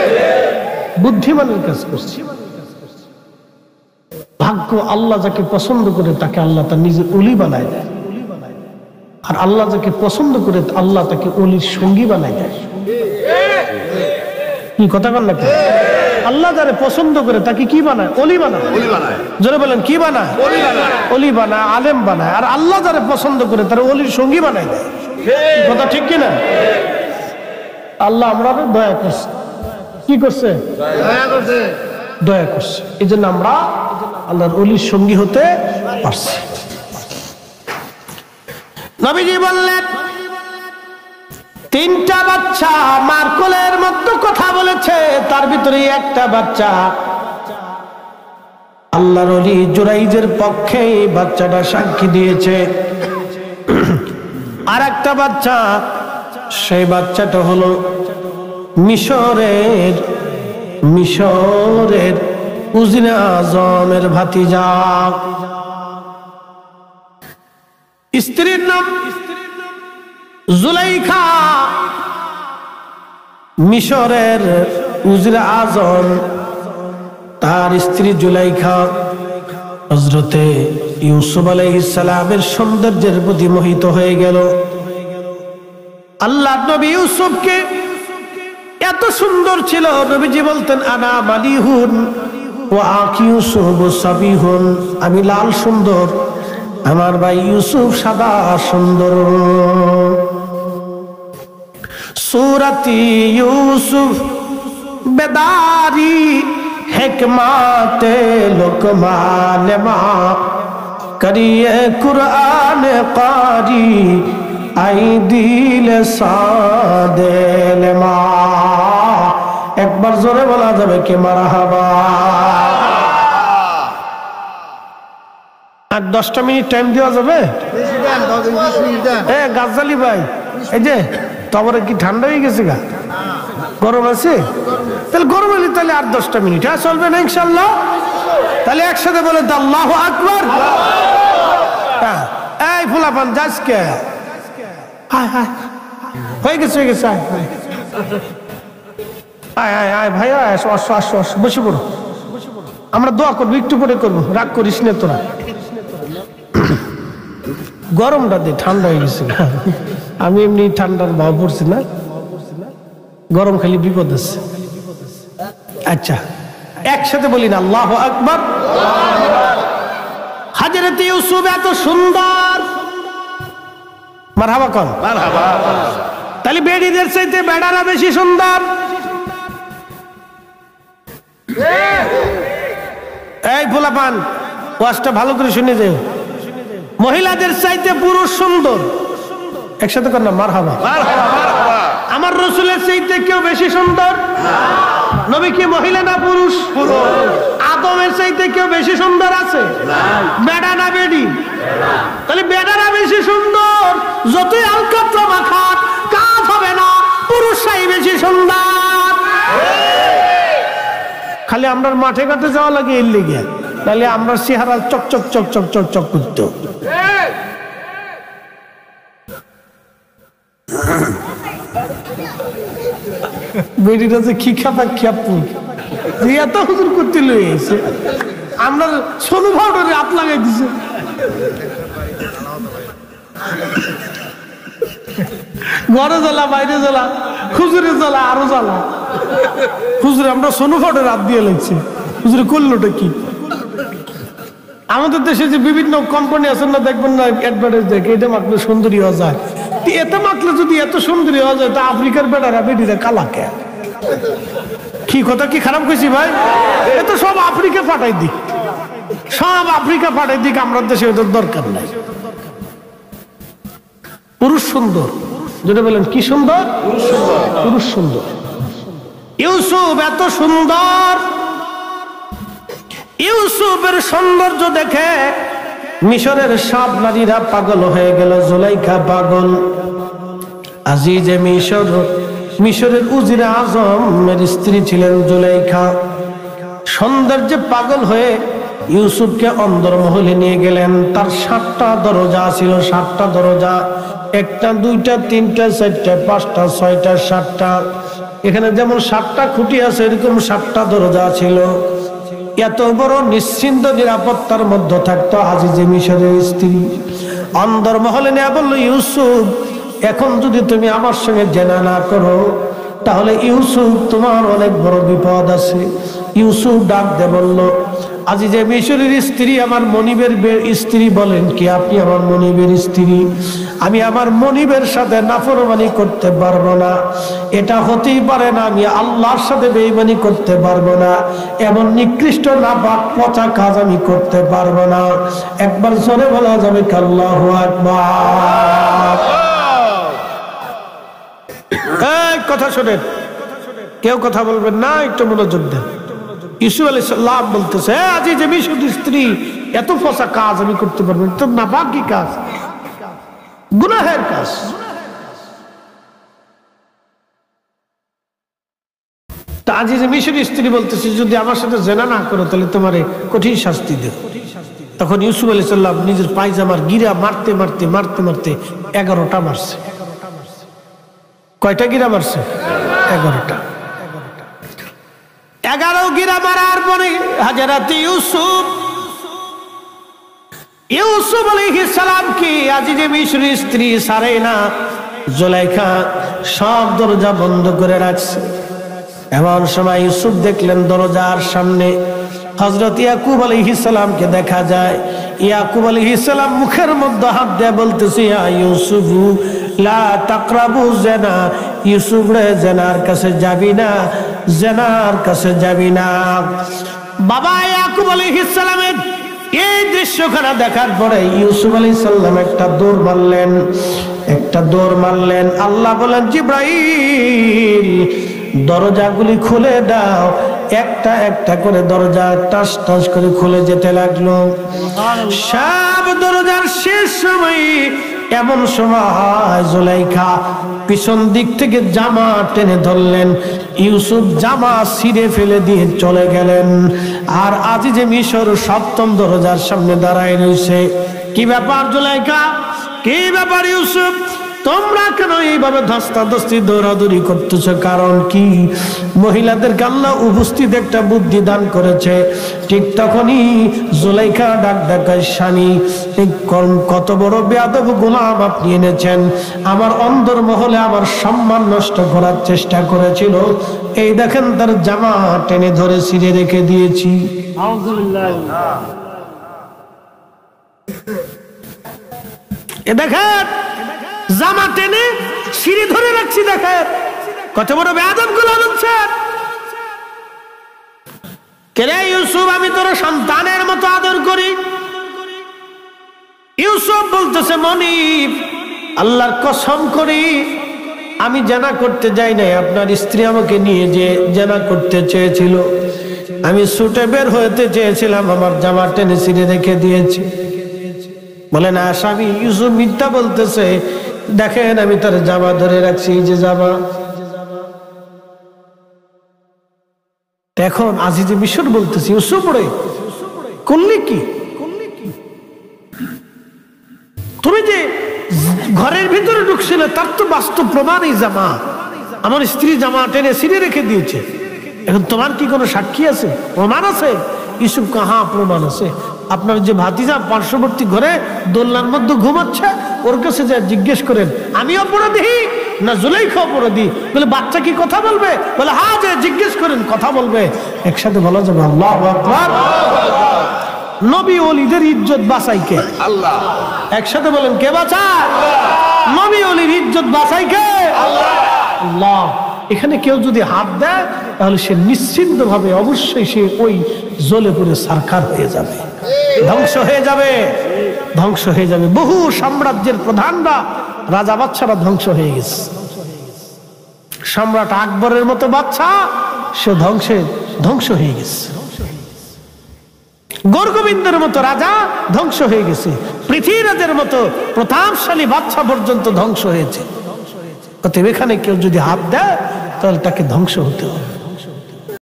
বুদ্ধিমানের কাজ করছি। ভাগ্য আল্লাহ যাকে পছন্দ করে তাকে আল্লাহ তার নিজের ওলি বানায় দেয়, আর আল্লাহ যাকে পছন্দ করে আল্লাহ তাকে ওলির সঙ্গী বানায় দেয়। কি কথা কন না কেন? আল্লাহ যারে পছন্দ করে তাকে কি বানায়? ওলি বানায়। জোরে বলেন কি বানায়? ওলি বানায়, আলেম বানায়। আর আল্লাহ যারে পছন্দ করে তার ওলির সঙ্গী বানায় দেয়। কথা ঠিক কিনা? আল্লাহ আমরা দয়া করছে। কি করছে? দয়া করছে। এই জন্য আমরা আল্লাহর ওলির সঙ্গী হতে পারছি। নবীজি বললেন 3টা বাচ্চা মার কোলের মধ্যে কথা বলেছে, তার ভিতরে একটা বাচ্চা আল্লাহর ওলি জুরাইজের পক্ষে এই বাচ্চাটা সাক্ষী দিয়েছে। আর একটা বাচ্চা, সেই বাচ্চাটা হলো মিশরের উজিরে আজমের ভাতিজা। স্ত্রীর নাম জুলাইখা। মিশরের উজিরে আজম, তার স্ত্রী জুলাইখা হযরতে ইউসুফ আলাইহিস সালামের সৌন্দর্যের প্রতি মোহিত হয়ে গেল। আল্লাহ নবী ইউসুফকে এত সুন্দর ছিল, নবীজি বলতেন আনা মালিহুন ওয়া আখি ইউসুফ সাবিহুন, আমি লাল সুন্দর, আমার ভাই ইউসুফ সাদা সুন্দর। সূরাতি ইউসুফ বেদারি হিকমাতে লুকমান মা করিয়ে কুরআন কারি আই দিল সাদেল মা। একবার জোরে বলা যাবে কি মারহাবা। আর 10টা মিনিট টাইম দেওয়া যাবে? গাজ্জালি ভাই, এই যে তোমার কি ঠান্ডা হয়ে গেছে গা? গরম আছে? তাহলে গরম হলে তাহলে আর 10টা মিনিট চলবে না ইনশাল্লাহ? তাহলে একসাথে বলে আল্লাহু আকবার। এই ফুলাপান যাস কে? হয়ে গেছে আয় ভাই, আসো বসে পড়ো, আমরা দোয়া করবো, একটু পরে করবো, রাগ করিস না তোরা। গরমটা দিয়ে ঠান্ডা হয়ে গেছে, আমি এমনি ঠান্ডার ভাব পড়ছি না, গরম খালি বিপদ আছে। আচ্ছা একসাথে বলি না আল্লাহু আকবার। হযরত ইউসুফ এত সুন্দর, মারহাবা কোন? মারহাবা। তাহলে বেড়িদের চাইতে বেড়ারা বেশি সুন্দর। এই পোলাপান ওয়াজটা ভালো করে শুনে যাও, মহিলাদের চাইতে পুরুষ সুন্দর। একসাথে কর না মারহাবা। আমার রাসূলের চাইতে কেউ বেশি সুন্দর? নবী কি মহিলা না পুরুষ? আদমের চাইতে কেউ বেশি সুন্দর আছে? বেড়া না বেডি? তাহলে বেড়ারা বেশি সুন্দর। যতই আলকাতরা মাখাত কাজ হবে না, পুরুষরাই বেশি সুন্দর। খালি আমরা মাঠে ঘাটে যাওয়া লাগে এর লেগে, তাহলে আমরা চেহারা চকচক চকচক চকচক করত। বেডিটা যে খিখাপা খিয়াপু এত হুজুর করতে লইছে, আমরা সোনু পাউডারে হাত লাগাই দিছে। ঘরে জ্বালা, বাইরে জ্বালা, হুজুরে জ্বালা, আরো জ্বালা। হুজুরে আমরা সোনু পাউডারে হাত দিয়ে লাগছে, হুজুরে করলোটা কি? আমাদের দেশে যে বিভিন্ন কোম্পানি আছে না, দেখবেন না অ্যাডভার্টাইজ দেখে, এটা মাখলে সুন্দরী হওয়া যায়। এতে মাখলে যদি এত সুন্দরী হওয়া যায়, তা আফ্রিকার বেটারা বেটিরা কালা কে? কি কথা কি খারাপ কইছি ভাই? এত সব আফ্রিকা পাঠাই দিক, সব আফ্রিকা পাঠাই দিক, আমরা দেশে ওদের দরকার নাই। পুরুষ সুন্দর, যেটা বলেন কি সুন্দর? পুরুষ সুন্দর। ইউসুফ এত সুন্দর, ইউসুফের সৌন্দর্য দেখে মিশরের সব নারীরা পাগল হয়ে গেল। জুলাইখা পাগল। আজিজে মিশরের উজিরে আজমের স্ত্রী ছিলেন জুলাইখা। সৌন্দর্যে পাগল হয়ে ইউসুফকে অন্দরমহলে নিয়ে গেলেন। তার 7টা দরজা ছিল, 7টা দরজা, 1টা 2টা 3টা 4টা 5টা 6টা 7টা। এখানে যেমন 7টা খুঁটি আছে, এরকম 7টা দরজা ছিল। এত বড় নিশ্চিন্ত নিরাপত্তার মধ্যে থাকতো আজিজে মিশরের স্ত্রী। অন্দরমহলে নিয়ে বলল, ইউসুফ এখন যদি তুমি আমার সঙ্গে জেনা না করো, তাহলে ইউসুফ তোমার অনেক বড় বিপদ আছে। ইউসুফ ডাক দে বলল, আজিজে মিশরের স্ত্রী, আমার মনিবের স্ত্রী বলেন কি আপনি আমার মনিবের স্ত্রী? আমি আমার মনিবের সাথে নাফরমানি করতে পারবো না, এটা হতেই পারে না। আমি আল্লাহর সাথে বেঈমানি করতে পারবো না, এমন নিকৃষ্ট নাপাক পচা কাজ আমি করতে পারবো না। একবার জোরে বলা যাবে আল্লাহু আকবার। এই কথা শোনেন, কেউ কথা বলবেন না, একটু মনোযোগ দেন। ইউসুফ আলাইহিস সালাম বলতেছে, আজ যে মিশরের স্ত্রী এত ফসা কাজ আমি করতে পারবো না, তো নাপাকি কাজ, গুনাহের কাজ। তা আজ যে মিশরের স্ত্রী বলতেছে, যদি আমার সাথে জেনা না করো তাহলে তোমারে কঠিন শাস্তি দেব। তখন ইউসুফ আলাইহিস সালাম নিজের পায়জামার গিরা মারতে মারতে মারতে মারতে 11টা মারছে। কয়টা গিরা মারছে? 11টা। 11 গিরা মারার পরে হযরত ইউসুফ আলাইহিস সালাম কি আজ যে মিশরের স্ত্রী সারে না, জুলাইখা সব দরজা বন্ধ করে রাখছে। এমন সময় ইউসুফ দেখলেন দরজার সামনে হযরত ইয়াকুব আলাইহিস সালামকে দেখা যায়। ইয়াকুব আলাইহিস সালাম মুখের মধ্যে হাত দিয়ে বলতেছে, ইয়া ইউসুফ লা তাকরাবু জিনা, ইউসুফ রে জিনার কাছে যাবি না, জিনার কাছে যাবি না। বাবা ইয়াকুব আলাইহিস সালামের এই দৃশ্যখানা দেখার পরে ইউসুফ আলাইহিস সালাম একটা দৌড় মারলেন। আল্লাহ বলেন, জিবরাইল দরজাগুলি খুলে দাও। একটা একটা করে দরজা টাস টাস করে খুলে যেতে লাগলো। সব দরজার শেষ সময় এমন সময় জুলাইখা পিছন দিক থেকে জামা টেনে ধরলেন। ইউসুফ জামা ছিঁড়ে ফেলে দিয়ে চলে গেলেন। আর আজিজে মিশর সপ্তম দরজার সামনে দাঁড়ায় রয়েছে। কি ব্যাপার জুলাইখা, কি ব্যাপার ইউসুফ, তোমরা কেন এইভাবে ধস্তাধস্তি দৌড়াদৌড়ি করতেছ? কারণ কি? মহিলাদেরকে আল্লাহ উপস্থিত একটা বুদ্ধি দান করেছে। ঠিক তখনই জুলাইখা ডাক ডাকায়, স্বামী কত বড় বেয়াদব গোলাম আপনি এনেছেন, আমার অন্দর মহলে আমার সম্মান নষ্ট করার চেষ্টা করেছিল। এই দেখেন তার জামা টেনে ধরে ছিঁড়ে রেখে দিয়েছি। এ দেখেন জামা টেনে ছিঁড়ে ধরে রাখছি, দেখেন কত বড় বেয়াদব গোলাম হচ্ছে। কেরে ইউসুফ, আমি তোর সন্তানের মতো আদর করি। ইউসুফ বলতেছে, মনিব আল্লাহর কসম করি আমি জেনা করতে যাই নাই, আপনার স্ত্রী আমাকে নিয়ে যে জেনা করতে চেয়েছিল, আমি ছুটে বের হতে চেয়েছিলাম, আমার জামা টেনে ছিঁড়ে রেখে দিয়েছি। বলে না স্বামী, ইউসুফ মিথ্যা বলতেছে, দেখেন আমি তার জামা ধরে রাখছি, যে জামা। এখন আজিজে মিশর বলতেছি, ইউসুফ রে করলি কি? তুমি যে ঘরের ভিতরে ঢুকছিলে তার তো বাস্তব প্রমাণ এই জামা, আমার স্ত্রী জামা টেনে ছিঁড়ে রেখে দিয়েছে। এখন তোমার কি কোনো সাক্ষী আছে, প্রমাণ আছে? ইউসুফ কাহা প্রমাণ আছে? আপনার যে ভাতিজা পার্শ্ববর্তী ঘরে দোলনার মধ্যে ঘুমাচ্ছে, ওর কাছে যা জিজ্ঞেস করেন আমি অপরাধী না জুলাইখা অপরাধী। বলে বাচ্চা কি কথা বলবে? বলে হ্যাঁ, যে জিজ্ঞেস করেন কথা বলবে। একসাথে বলা যাবে আল্লাহু আকবার। নবী ওলিদের ইজ্জত বাঁচাই কে? আল্লাহ। একসাথে বলেন, কে বাঁচায়? নবী ওলির ইজ্জত বাঁচাই কে? আল্লাহ। আল্লাহ। এখানে কেউ যদি হাত দেয় তাহলে সে নিশ্চিন্ত ভাবে অবশ্যই সে ওই জ্বলে পুড়ে সারখার হয়ে যাবে, ধ্বংস হয়ে যাবে, ধ্বংস হয়ে যাবে। বহু সাম্রাজ্যের প্রধানরা, রাজা বাচ্চারা ধ্বংস হয়ে গেছে। সম্রাট আকবরের মতো বাচ্চা সে ধ্বংস হয়ে গেছে। গৌরগোবিন্দের মতো রাজা ধ্বংস হয়ে গেছে। পৃথ্বীরাজের মতো প্রতাপশালী বাচ্চা পর্যন্ত ধ্বংস হয়েছে। অতএব এখানে কেউ যদি হাত দেয় তাহলে তাকে ধ্বংস হতে হবে।